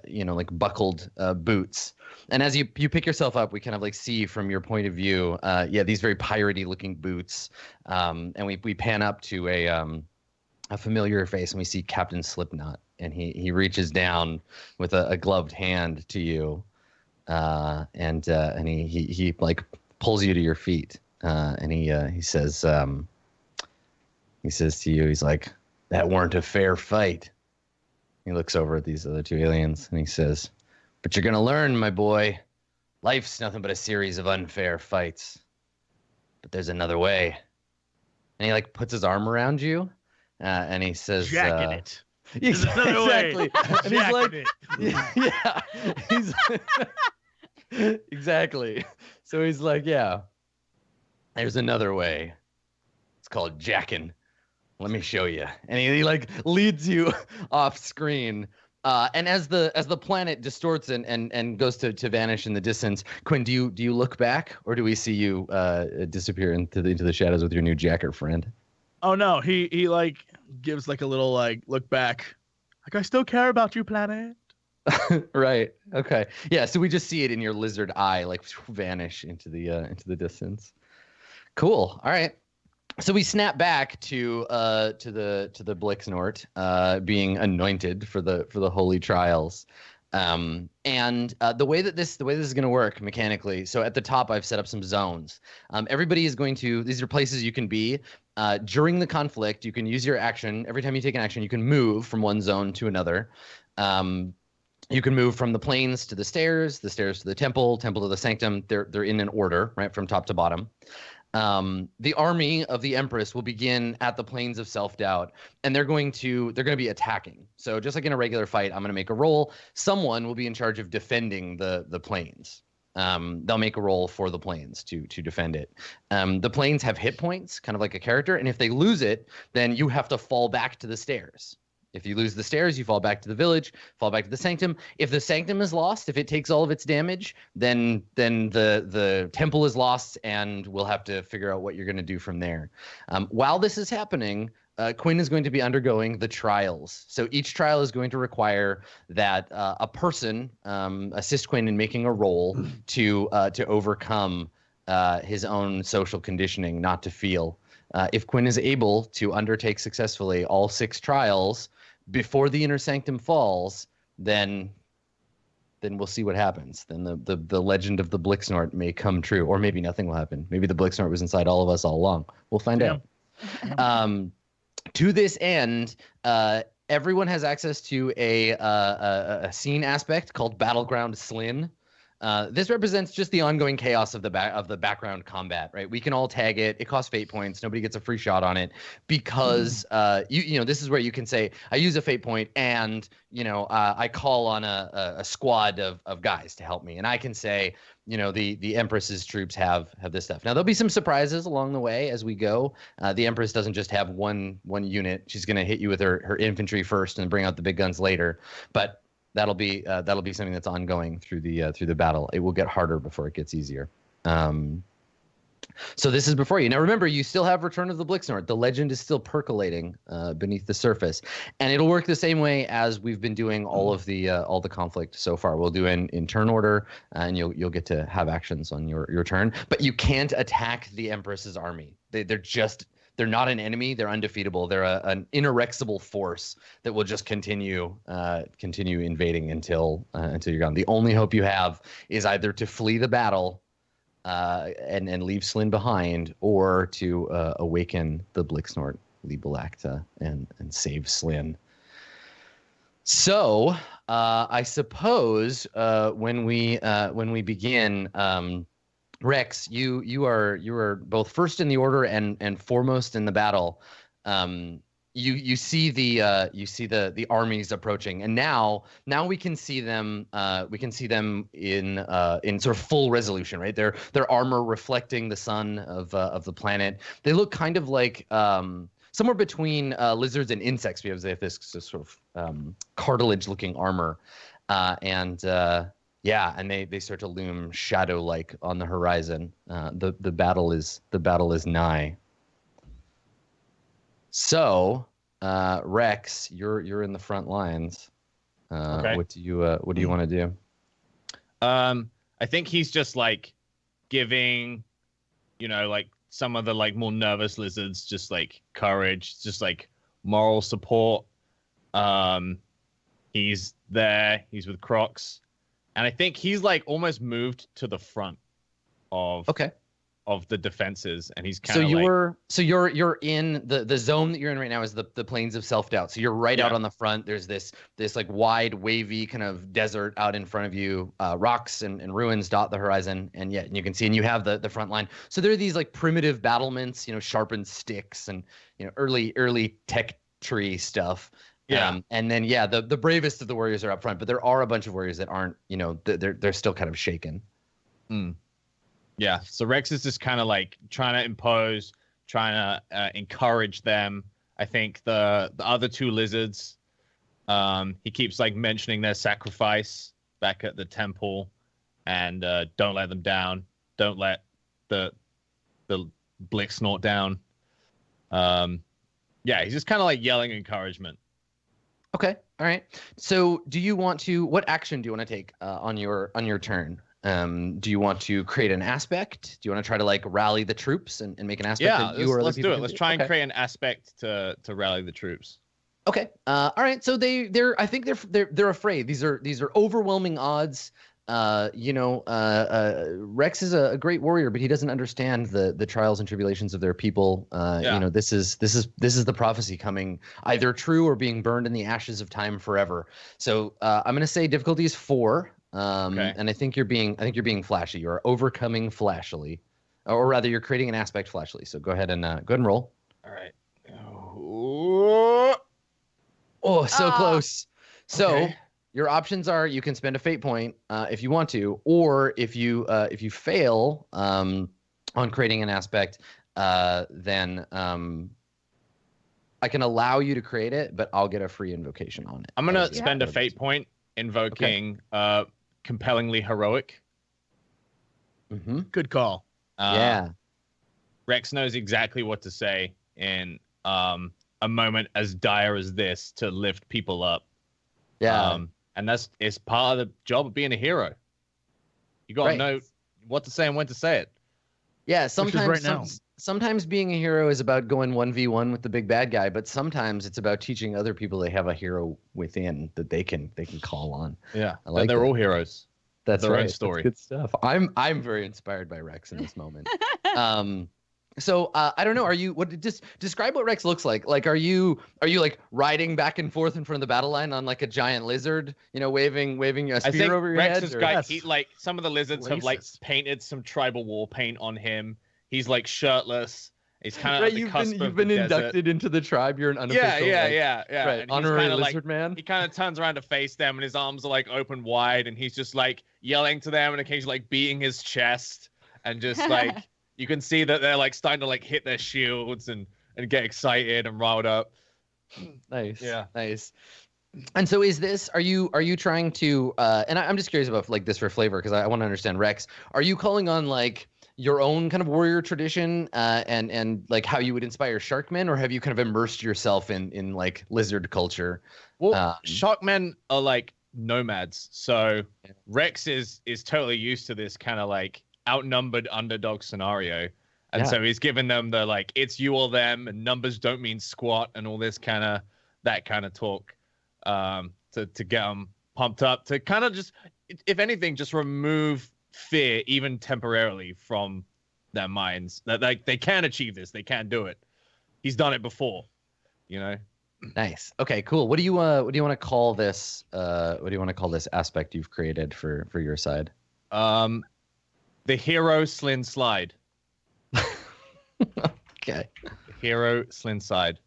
you know, like buckled boots. And as you pick yourself up, we kind of like see from your point of view, these very piratey looking boots, and we pan up to a familiar face, and we see Captain Slipknot, and he reaches down with a gloved hand to you. And he like pulls you to your feet, and he says to you, he's like, that weren't a fair fight. He looks over at these other two aliens and he says, but you're gonna learn, my boy, life's nothing but a series of unfair fights, but there's another way. And he like puts his arm around you, and he says, jacking it. Exactly. And he's like, yeah. He's exactly. So he's like, yeah, there's another way. It's called jacking. Let me show you. And he like leads you off screen. And as the planet distorts and goes to vanish in the distance, Quinn, do you look back, or do we see you disappear into the shadows with your new jacker friend? Oh no, he like gives like a little like look back, like, I still care about you, planet. Right. Okay. Yeah. So we just see it in your lizard eye, like vanish into the distance. Cool. All right. So we snap back to the Blixnort being anointed for the holy trials. And the way this is going to work mechanically. So at the top, I've set up some zones. Everybody is going to, these are places you can be during the conflict. You can use your action. Every time you take an action, you can move from one zone to another. You can move from the plains to the stairs to the temple to the sanctum. They're in an order, right, from top to bottom. The army of the Empress will begin at the plains of self-doubt, and they're going to be attacking. So just like in a regular fight, I'm going to make a roll. Someone will be in charge of defending the plains. They'll make a roll for the plains to defend it. The plains have hit points, kind of like a character, and if they lose it, then you have to fall back to the stairs. If you lose the stairs, you fall back to the village, fall back to the sanctum. If the sanctum is lost, if it takes all of its damage, then the temple is lost, and we'll have to figure out what you're going to do from there. While this is happening, Quinn is going to be undergoing the trials. So each trial is going to require that a person assist Quinn in making a roll to overcome his own social conditioning, not to feel. If Quinn is able to undertake successfully all 6 trials before the inner sanctum falls, then we'll see what happens. Then the legend of the Blixnort may come true, or maybe nothing will happen. Maybe the Blixnort was inside all of us all along. We'll find out. To this end, everyone has access to a scene aspect called Battleground Slin. This represents just the ongoing chaos of the background combat, right? We can all tag it. It costs fate points. Nobody gets a free shot on it because you know, this is where you can say, I use a fate point, and you know, I call on a squad of guys to help me, and I can say, you know, the Empress's troops have this stuff. Now there'll be some surprises along the way as we go. The Empress doesn't just have one unit. She's going to hit you with her infantry first and bring out the big guns later, but that'll be something that's ongoing through the battle. It will get harder before it gets easier. So this is before you. Now remember, you still have Return of the Blixnort. The legend is still percolating beneath the surface, and it'll work the same way as we've been doing all the conflict so far. We'll do in turn order, and you'll get to have actions on your turn. But you can't attack the Empress's army. They're not an enemy. They're undefeatable. They're an inerexible force that will just continue invading until you're gone. The only hope you have is either to flee the battle and leave Slin behind, or to awaken the Blixnort, Liebelacta, and save Slin. So I suppose when we begin, Rex, you are both first in the order and foremost in the battle. You see the armies approaching, and now we can see them. We can see them in sort of full resolution, right? Their armor reflecting the sun of the planet. They look kind of like somewhere between lizards and insects, because they have this sort of cartilage-looking armor, and they start to loom shadow-like on the horizon. The battle is nigh. So, Rex, you're in the front lines. Okay. What do you want to do? I think he's just like giving, like some of the like more nervous lizards just like courage, just like moral support. He's there. He's with Crocs, and I think he's like almost moved to the front of the defenses, and he's kind of so you're in the zone that you're in right now is the plains of self-doubt. So you're right out on the front. There's this like wide, wavy kind of desert out in front of you. Rocks and ruins dot the horizon, and you can see, and you have the front line. So there are these like primitive battlements, sharpened sticks and early tech tree stuff. Yeah. And then the bravest of the warriors are up front, but there are a bunch of warriors that aren't, they're still kind of shaken. Yeah, so Rex is just kind of like trying to impose, trying to encourage them. I think the other two lizards, he keeps like mentioning their sacrifice back at the temple, and don't let them down. Don't let the Blick snort down. He's just kind of like yelling encouragement. Okay, all right. So what action do you want to take on your turn? Do you want to create an aspect? Do you want to try to like rally the troops and make an aspect? Yeah, let's do it. Let's try and create an aspect to rally the troops. Okay. All right. So I think they're afraid. These are overwhelming odds. Rex is a great warrior, but he doesn't understand the trials and tribulations of their people. This is the prophecy coming either true or being burned in the ashes of time forever. So I'm going to say difficulty is 4. And I think you're being flashy. You're overcoming flashily, or rather, you're creating an aspect flashily. So go ahead and roll. All right. Oh, so close. So your options are: you can spend a fate point if you want to, or if you fail on creating an aspect, then I can allow you to create it, but I'll get a free invocation on it. I'm gonna spend a fate point invoking compellingly heroic. Good call. Rex knows exactly what to say in a moment as dire as this to lift people up. And it's part of the job of being a hero. You gotta know what to say and when to say it. Yeah, sometimes being a hero is about going 1v1 with the big bad guy, but sometimes it's about teaching other people they have a hero within that they can call on. Yeah, they're all heroes. That's their right. own story. That's good stuff. I'm very inspired by Rex in this moment. So I don't know. Just describe what Rex looks like? Like, are you like riding back and forth in front of the battle line on like a giant lizard, waving a spear over your Rex head? He like some of the lizards have like painted some tribal war paint on him. He's like shirtless. He's kind of you've been inducted into the tribe. You're an unofficial. Yeah. Right, honorary lizard man. He kind of turns around to face them, and his arms are like open wide, and he's just like yelling to them, and occasionally like beating his chest, and just like you can see that they're like starting to like hit their shields and get excited and riled up. Nice. Yeah. Nice. And so are you trying to and I'm just curious about like this for flavor, because I want to understand, Rex, are you calling on like your own kind of warrior tradition and like how you would inspire Sharkmen, or have you kind of immersed yourself in like lizard culture? Well, Sharkmen are like nomads, so Rex is totally used to this kind of like outnumbered underdog scenario, and so he's given them the like it's you or them, and numbers don't mean squat, and all this kind of talk to get them pumped up, to kind of just, if anything, just remove fear even temporarily from their minds, that like they can achieve this, they can do it. He's done it before, Nice. Okay, cool. What do you want to call this? What do you want to call this aspect you've created for your side? The hero slin slide. Okay. The hero slin slide.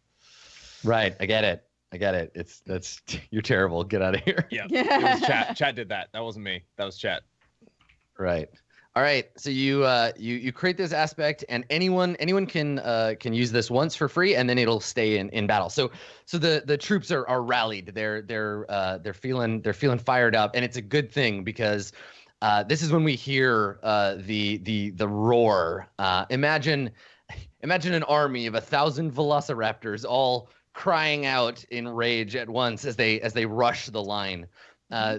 Right. I get it. That's you're terrible. Get out of here. Yeah. It was chat. Chat did that. That wasn't me. That was chat. Right. All right. So you create this aspect, and anyone can use this once for free, and then it'll stay in battle. So the troops are rallied. They're feeling fired up, and it's a good thing because this is when we hear the roar. Imagine an army of 1,000 velociraptors all crying out in rage at once as they rush the line.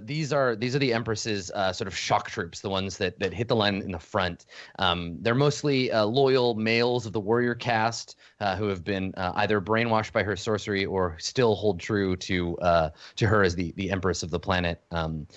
These are the Empress's sort of shock troops, the ones that hit the line in the front. They're mostly loyal males of the warrior caste who have been either brainwashed by her sorcery or still hold true to her as the Empress of the planet. And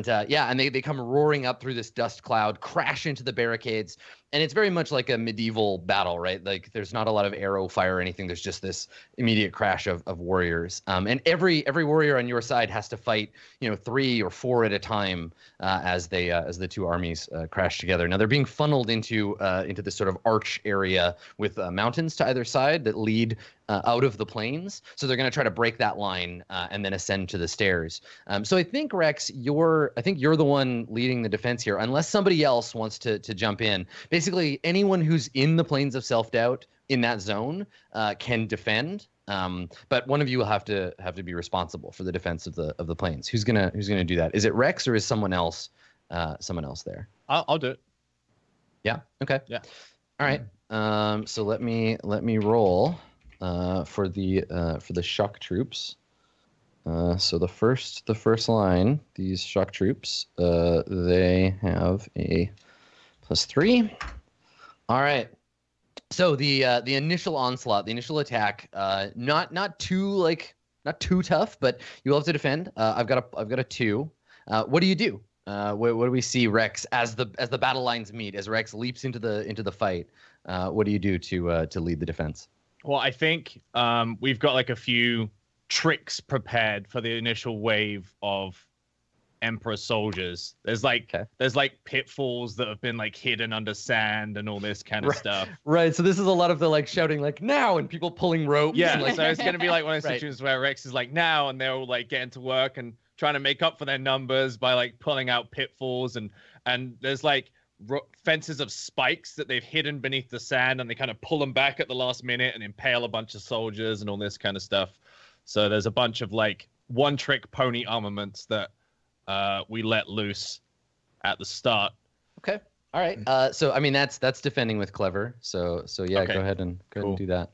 they come roaring up through this dust cloud, crash into the barricades. And it's very much like a medieval battle, right? Like there's not a lot of arrow fire or anything. There's just this immediate crash of warriors. And every warrior on your side has to fight, 3 or 4 at a time as the two armies crash together. Now they're being funneled into this sort of arch area with mountains to either side that lead out of the plains. So they're going to try to break that line and then ascend to the stairs. So I think, Rex, you're the one leading the defense here, unless somebody else wants to jump in. Basically, anyone who's in the plains of self-doubt in that zone can defend. But one of you will have to be responsible for the defense of the plains. Who's gonna do that? Is it Rex or is someone else there? I'll do it. Yeah. Okay. Yeah. All right. So let me roll for the shock troops. So the first line, these shock troops, they have a +3. All right. So the initial onslaught, the initial attack, not too tough, but you will have to defend. I've got a 2. What do you do? What do we see, Rex, as the battle lines meet, as Rex leaps into the fight? What do you do to lead the defense? Well, I think we've got like a few tricks prepared for the initial wave of Emperor soldiers. There's pitfalls that have been like hidden under sand and all this kind of stuff. Right. So this is a lot of the like shouting like now and people pulling ropes. Yeah. And, so it's gonna be like one of those situations where Rex is like now, and they're all like getting to work and trying to make up for their numbers by like pulling out pitfalls, and there's like fences of spikes that they've hidden beneath the sand, and they kind of pull them back at the last minute and impale a bunch of soldiers and all this kind of stuff. So there's a bunch of like one-trick pony armaments that we let loose at the start. Okay. All right. So I mean that's defending with clever. So yeah, okay. Go ahead and do that.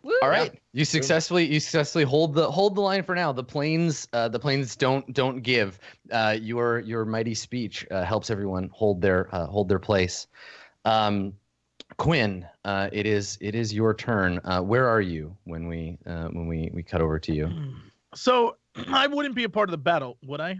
Woo! All right. You successfully hold the line for now. The planes don't give. Your mighty speech helps everyone hold their place. Quinn, it is your turn. Where are you when we cut over to you? So I wouldn't be a part of the battle, would I?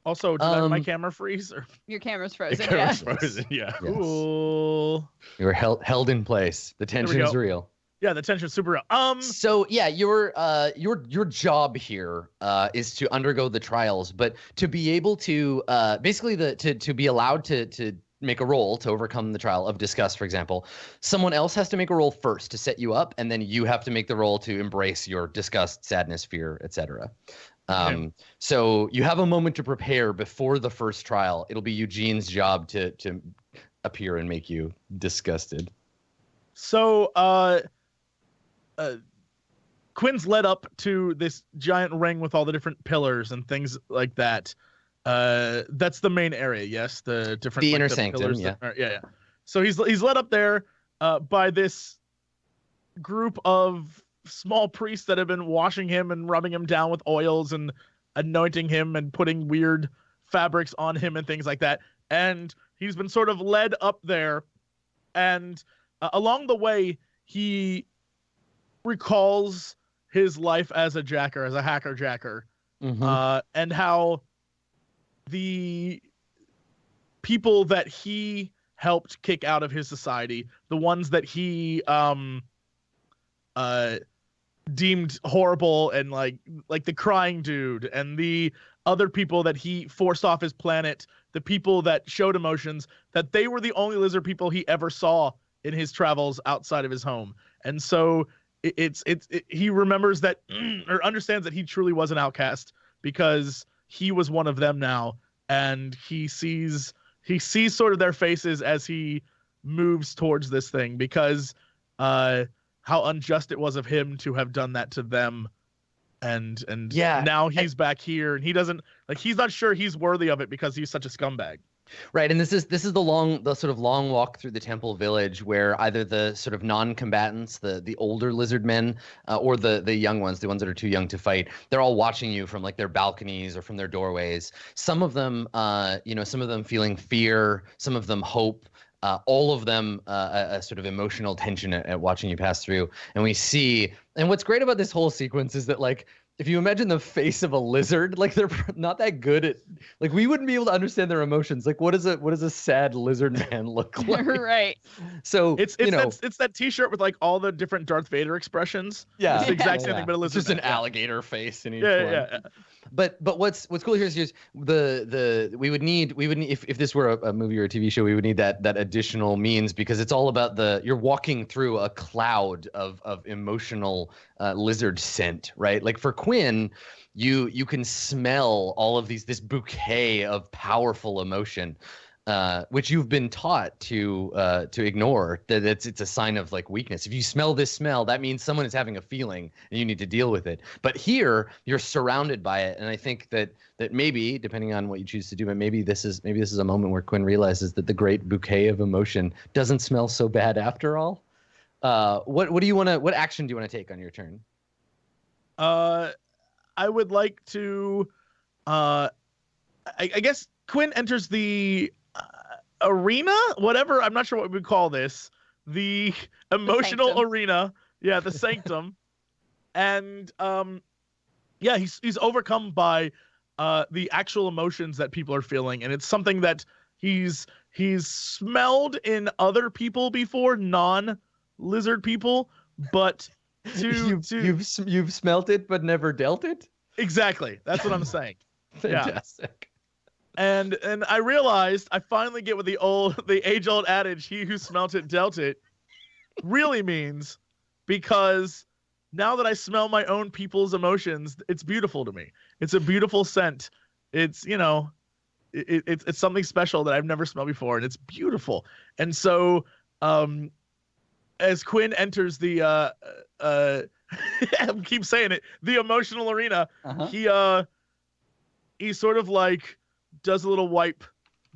Also, did my camera freeze? Or? Your camera's frozen. Your camera's frozen. Yeah. Yes. Cool. You were held in place. The tension's real. Yeah, the tension's super real. So yeah, your job here is to undergo the trials, but to be able to basically to be allowed to make a roll to overcome the trial of disgust, for example, someone else has to make a roll first to set you up, and then you have to make the roll to embrace your disgust, sadness, fear, etc. So you have a moment to prepare before the first trial. It'll be Eugene's job to appear and make you disgusted. So Quinn's led up to this giant ring with all the different pillars and things like that. That's the main area, yes. The different inner sanctum, yeah. Yeah. So he's led up there by this group of small priests that have been washing him and rubbing him down with oils and anointing him and putting weird fabrics on him and things like that. And he's been sort of led up there, and along the way he recalls his life as a jacker, as a hacker jacker, and how the people that he helped kick out of his society, the ones that he deemed horrible, and like the crying dude and the other people that he forced off his planet, the people that showed emotions, that they were the only lizard people he ever saw in his travels outside of his home. And so he remembers that or understands that he truly was an outcast because he was one of them now, and he sees sort of their faces as he moves towards this thing, because how unjust it was of him to have done that to them. And yeah, now he's back here, and he doesn't, like, he's not sure he's worthy of it because he's such a scumbag. Right, and this is the sort of long walk through the temple village where either the sort of non-combatants, the older lizard men, or the young ones, the ones that are too young to fight, they're all watching you from like their balconies or from their doorways. Some of them, some of them feeling fear, some of them hope. All of them a sort of emotional tension at watching you pass through. And we see, and what's great about this whole sequence is that, like, if you imagine the face of a lizard, like, they're not that good at, like, we wouldn't be able to understand their emotions. Like, what does a sad lizard man look like? Right. So it's that T-shirt with like all the different Darth Vader expressions. Yeah, it's the exact same thing, but a lizard. It's just man. an alligator face in each one. Yeah. But what's cool here is just we would need if this were a movie or a TV show, we would need that additional means, because it's all about you're walking through a cloud of emotional lizard scent, right? Like for Quinn, you can smell all of this bouquet of powerful emotion, which you've been taught to ignore. That it's a sign of like weakness. If you smell this smell, that means someone is having a feeling and you need to deal with it. But here you're surrounded by it, and I think that maybe, depending on what you choose to do, but maybe this is a moment where Quinn realizes that the great bouquet of emotion doesn't smell so bad after all. What action do you want to take on your turn? I would like to I guess Quinn enters the arena, whatever, I'm not sure what we would call this, the emotional arena, the sanctum. And he's overcome by the actual emotions that people are feeling, and it's something that he's smelled in other people before, non-lizard people, but you've smelt it but never dealt it. Exactly, that's what I'm saying. Fantastic. And I realized I finally get what the age-old adage, he who smelt it dealt it, really means, because now that I smell my own people's emotions, it's beautiful to me. It's a beautiful scent. It's, it's something special that I've never smelled before, and it's beautiful. And so as Quinn enters the I keep saying it, the emotional arena, he sort of like does a little wipe,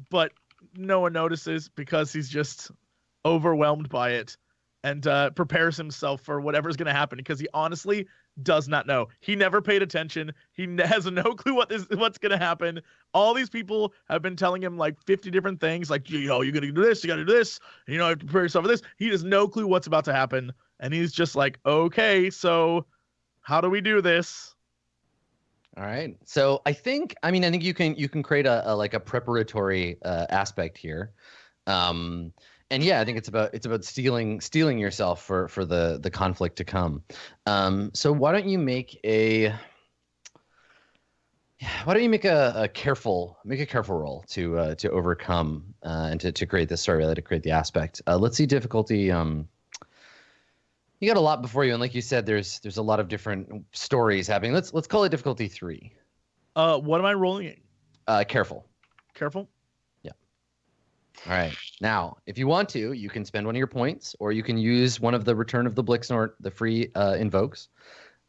but no one notices because he's just overwhelmed by it, and prepares himself for whatever's going to happen, because he honestly does not know. He never paid attention. He has no clue what's going to happen. All these people have been telling him like 50 different things, like, you're going to do this, you got to do this, you have to prepare yourself for this. He has no clue what's about to happen, and he's just like, okay, so how do we do this? All right. So I think you can create a preparatory aspect here. And yeah, I think it's about steeling yourself for the conflict to come. So why don't you make a careful roll to overcome and to create this story, to create the aspect. Let's see difficulty. You got a lot before you, and like you said, there's a lot of different stories happening. Let's call it difficulty 3. What am I rolling? Careful. Careful? Yeah. All right. Now, if you want to, you can spend one of your points, or you can use one of the Return of the Blixnort, the free invokes,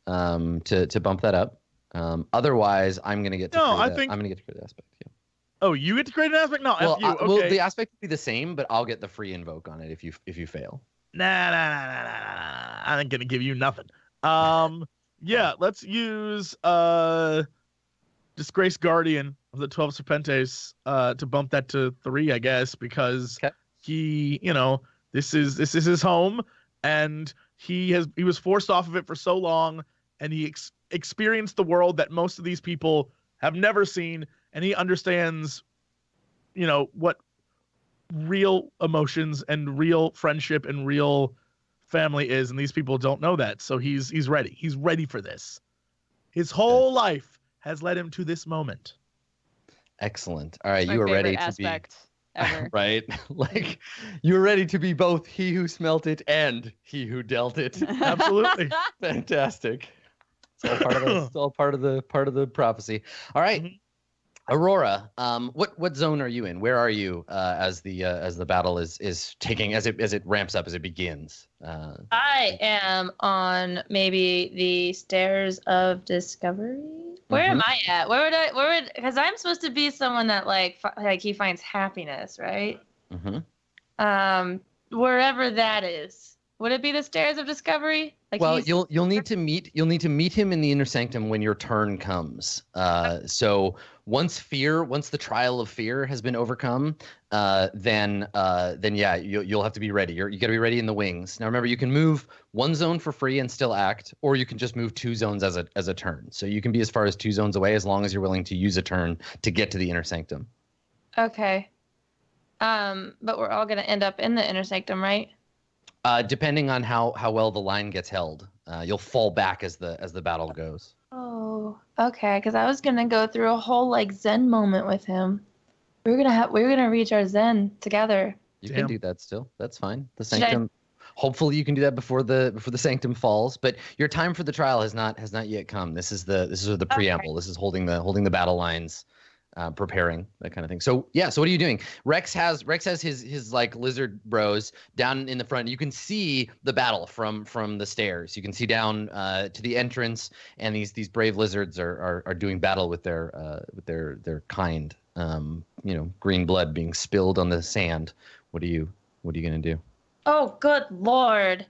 to bump that up. Otherwise, I'm gonna get to create the aspect. Yeah. Oh, you get to create an aspect? No, well, F you. Okay. Well, the aspect will be the same, but I'll get the free invoke on it if you fail. Nah. I ain't gonna give you nothing. Yeah, let's use Disgraced Guardian of the 12 Serpentes to bump that to 3, I guess, because he, this is his home, and he was forced off of it for so long, and he experienced the world that most of these people have never seen, and he understands, what real emotions and real friendship and real family is, and these people don't know that. So he's ready. He's ready for this. His whole life has led him to this moment. Excellent. All right, My you are ready favorite to aspect ever. right? Like you're ready to be both he who smelt it and he who dealt it. Absolutely. Fantastic. It's all part of the prophecy. All right. Aurora, what zone are you in? Where are you as the battle is taking as it ramps up, as it begins? I am on maybe the stairs of discovery. Where am I at? Where would because I'm supposed to be someone that like he finds happiness, right? Wherever that is. Would it be the stairs of discovery? Like, well, you'll need to meet him in the inner sanctum when your turn comes. So once the trial of fear has been overcome, then yeah, you'll have to be ready. You got to be ready in the wings. Now remember, you can move one zone for free and still act, or you can just move 2 zones as a turn. So you can be as far as 2 zones away as long as you're willing to use a turn to get to the inner sanctum. Okay. But we're all gonna end up in the inner sanctum, right? Depending on how well the line gets held, you'll fall back as the battle goes. Oh, okay. Because I was gonna go through a whole like Zen moment with him. We're gonna reach our Zen together. You can do that still. That's fine. The sanctum. Hopefully, you can do that before the sanctum falls. But your time for the trial has not yet come. This is the preamble. This is holding the battle lines. Preparing, that kind of thing. So yeah, so what are you doing? Rex has his like lizard bros down in the front. You can see the battle from the stairs. You can see down to the entrance, and these brave lizards are doing battle with their kind. Green blood being spilled on the sand. What are you gonna do? Oh, good Lord.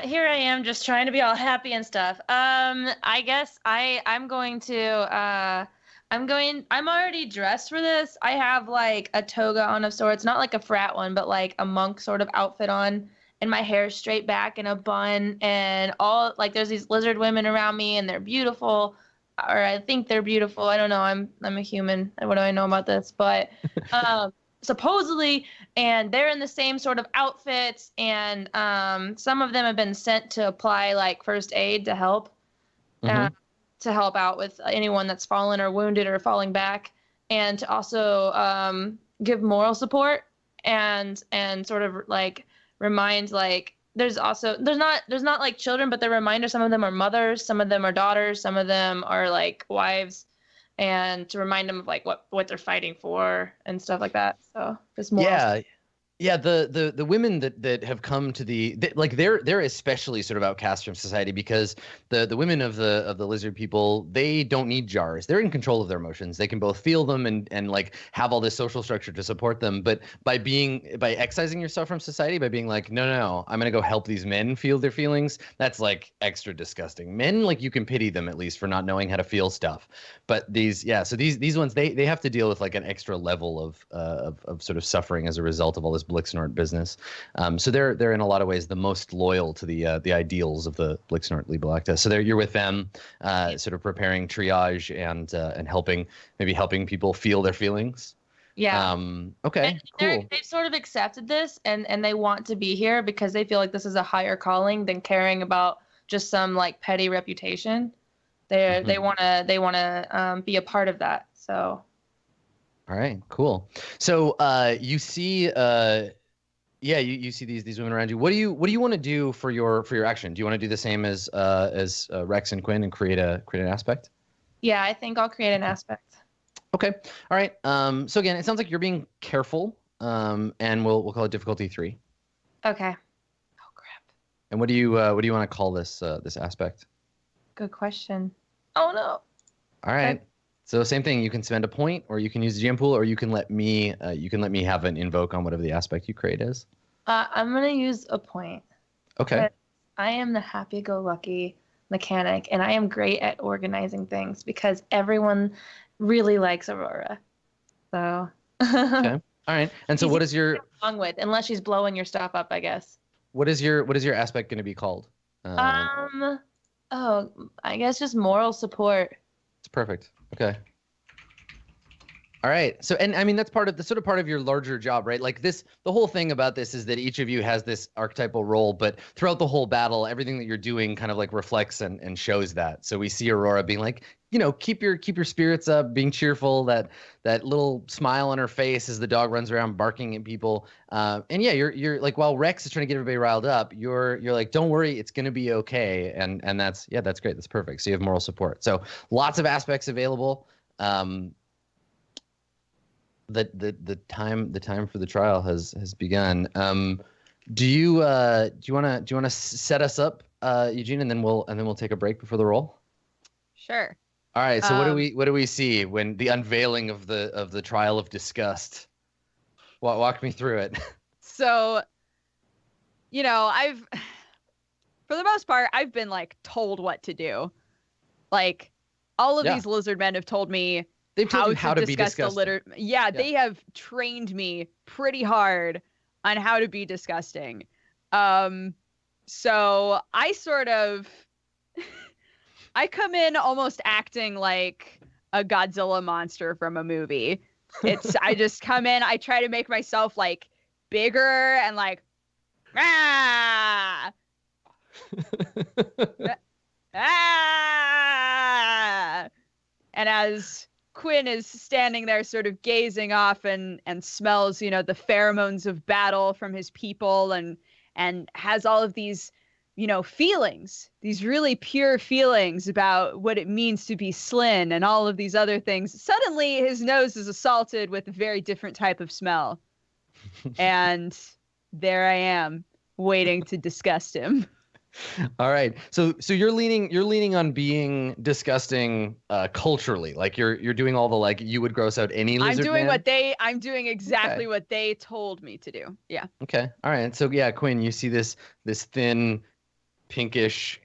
Here I am just trying to be all happy and stuff. I guess I'm going to I'm already dressed for this. I have like a toga on of sorts, not like a frat one, but like a monk sort of outfit on, and my hair straight back in a bun, and all like there's these lizard women around me, and they're beautiful, or I think they're beautiful. I don't know. I'm a human. What do I know about this? But supposedly, and they're in the same sort of outfits, and some of them have been sent to apply like first aid to help. To help out with anyone that's fallen or wounded or falling back, and to also give moral support and sort of like remind like there's not like children, but they're reminders. Some of them are mothers, some of them are daughters, some of them are like wives, and to remind them of like what they're fighting for and stuff like that. So just moral. Yeah, the women that have come to they're especially sort of outcast from society, because the women of the lizard people, they don't need jars. They're in control of their emotions. They can both feel them and like have all this social structure to support them. But by excising yourself from society, by being like, no, I'm gonna go help these men feel their feelings, that's like extra disgusting. Men, like, you can pity them at least for not knowing how to feel stuff. But these ones, they have to deal with like an extra level of sort of suffering as a result of all this Blixnort business. So they're in a lot of ways the most loyal to the ideals of the Blixnort Libelacta. So you're with them, sort of preparing triage and helping people feel their feelings. Yeah. Okay. And cool. they've sort of accepted this, and they want to be here because they feel like this is a higher calling than caring about just some like petty reputation. They wanna be a part of that. So. All right, cool. So you see, you see these women around you. What do you want to do for your action? Do you want to do the same as Rex and Quinn and create an aspect? Yeah, I think I'll create an aspect. Okay. All right. So again, it sounds like you're being careful. And we'll call it difficulty 3. Okay. Oh crap. And what do you want to call this aspect? Good question. Oh no. All right. So same thing. You can spend a point, or you can use the GM pool, or you can let me have an invoke on whatever the aspect you create is. I'm gonna use a point. Okay. I am the happy-go-lucky mechanic, and I am great at organizing things because everyone really likes Aurora. So. Okay. All right. And so, what is your wrong with unless she's blowing your stuff up? I guess. What is your aspect going to be called? I guess just moral support. It's perfect. Okay. All right. So, and I mean, that's part of your larger job, right? Like the whole thing about this is that each of you has this archetypal role, but throughout the whole battle, everything that you're doing kind of like reflects and shows that. So we see Aurora being like, keep your spirits up, being cheerful, that little smile on her face as the dog runs around barking at people. And yeah, you're like, while Rex is trying to get everybody riled up, you're like, don't worry, it's going to be okay. And that's great. That's perfect. So you have moral support. So lots of aspects available. The time for the trial has begun. Do you want to set us up, Eugene, and then we'll take a break before the roll? Sure. All right. So what do we see when the unveiling of the trial of disgust? Walk me through it. So, for the most part, I've been like told what to do. Like all of these lizard men have told me they've told you how to be disgusting. Yeah, they have trained me pretty hard on how to be disgusting. So I sort of I come in almost acting like a Godzilla monster from a movie. I just come in, I try to make myself like bigger and like ah. Ah! And as Quinn is standing there sort of gazing off and smells, the pheromones of battle from his people and has all of these, feelings, these really pure feelings about what it means to be Slyn and all of these other things. Suddenly his nose is assaulted with a very different type of smell. And there I am waiting to disgust him. All right. So you're leaning on being disgusting culturally. Like you're doing all the like you would gross out any lizard man? I'm doing exactly what they told me to do. Yeah. Okay. All right. So yeah, Quinn, you see this thin, pinkish,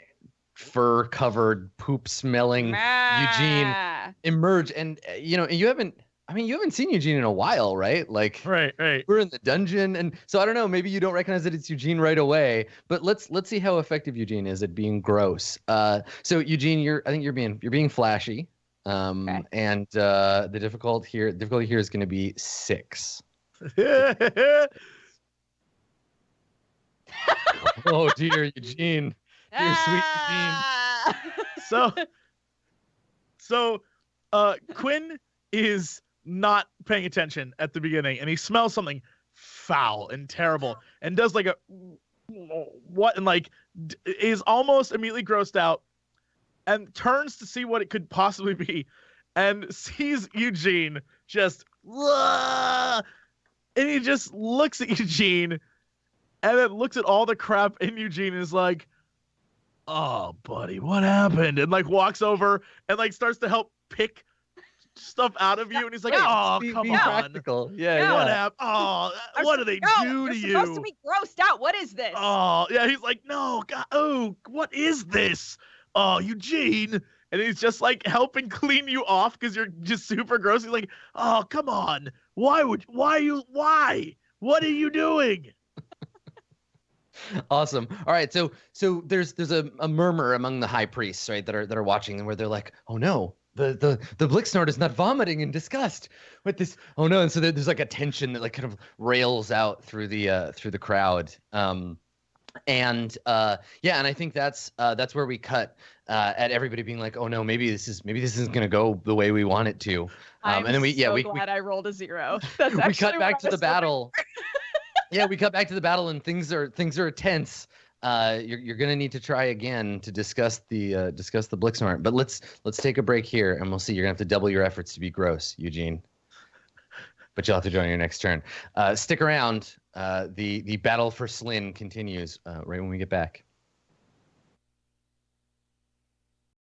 fur covered, poop smelling Eugene emerge, and you haven't seen Eugene in a while, right? Like, right. We're in the dungeon, and so I don't know. Maybe you don't recognize that it's Eugene right away. But let's see how effective Eugene is at being gross. So Eugene, I think you're being flashy. Okay. And the difficulty here is going to be 6. Oh dear, Eugene, dear sweet Eugene. So, Quinn is not paying attention at the beginning, and he smells something foul and terrible, and does like a what, and like is almost immediately grossed out, and turns to see what it could possibly be, and sees Eugene just, and he just looks at Eugene, and then looks at all the crap in Eugene and is like, "Oh, buddy, what happened?" And like walks over and like starts to help pick stuff out of you, and he's like, "Oh, come on, practical. Yeah. What happened? Oh, what do they do to you? You're supposed to be grossed out. What is this?" Oh, yeah. He's like, "No, God, oh, what is this? Oh, Eugene." And he's just like helping clean you off because you're just super gross. He's like, "Oh, come on. Why? What are you doing?" Awesome. All right. So there's a murmur among the high priests, right, that are watching, and where they're like, "Oh no, the Blixnort is not vomiting in disgust with this. Oh no!" And so there's like a tension that like kind of rails out through the crowd. And I think that's where we cut at everybody being like, "Oh no, maybe this isn't gonna go the way we want it to." And then we glad I rolled a 0. That's we cut back to the battle. Yeah, we cut back to the battle, and things are tense. You're gonna need to try again to discuss the Blixmart. But let's take a break here, and we'll see. You're gonna have to double your efforts to be gross, Eugene. But you'll have to join your next turn. Stick around. The battle for Slyn continues right when we get back.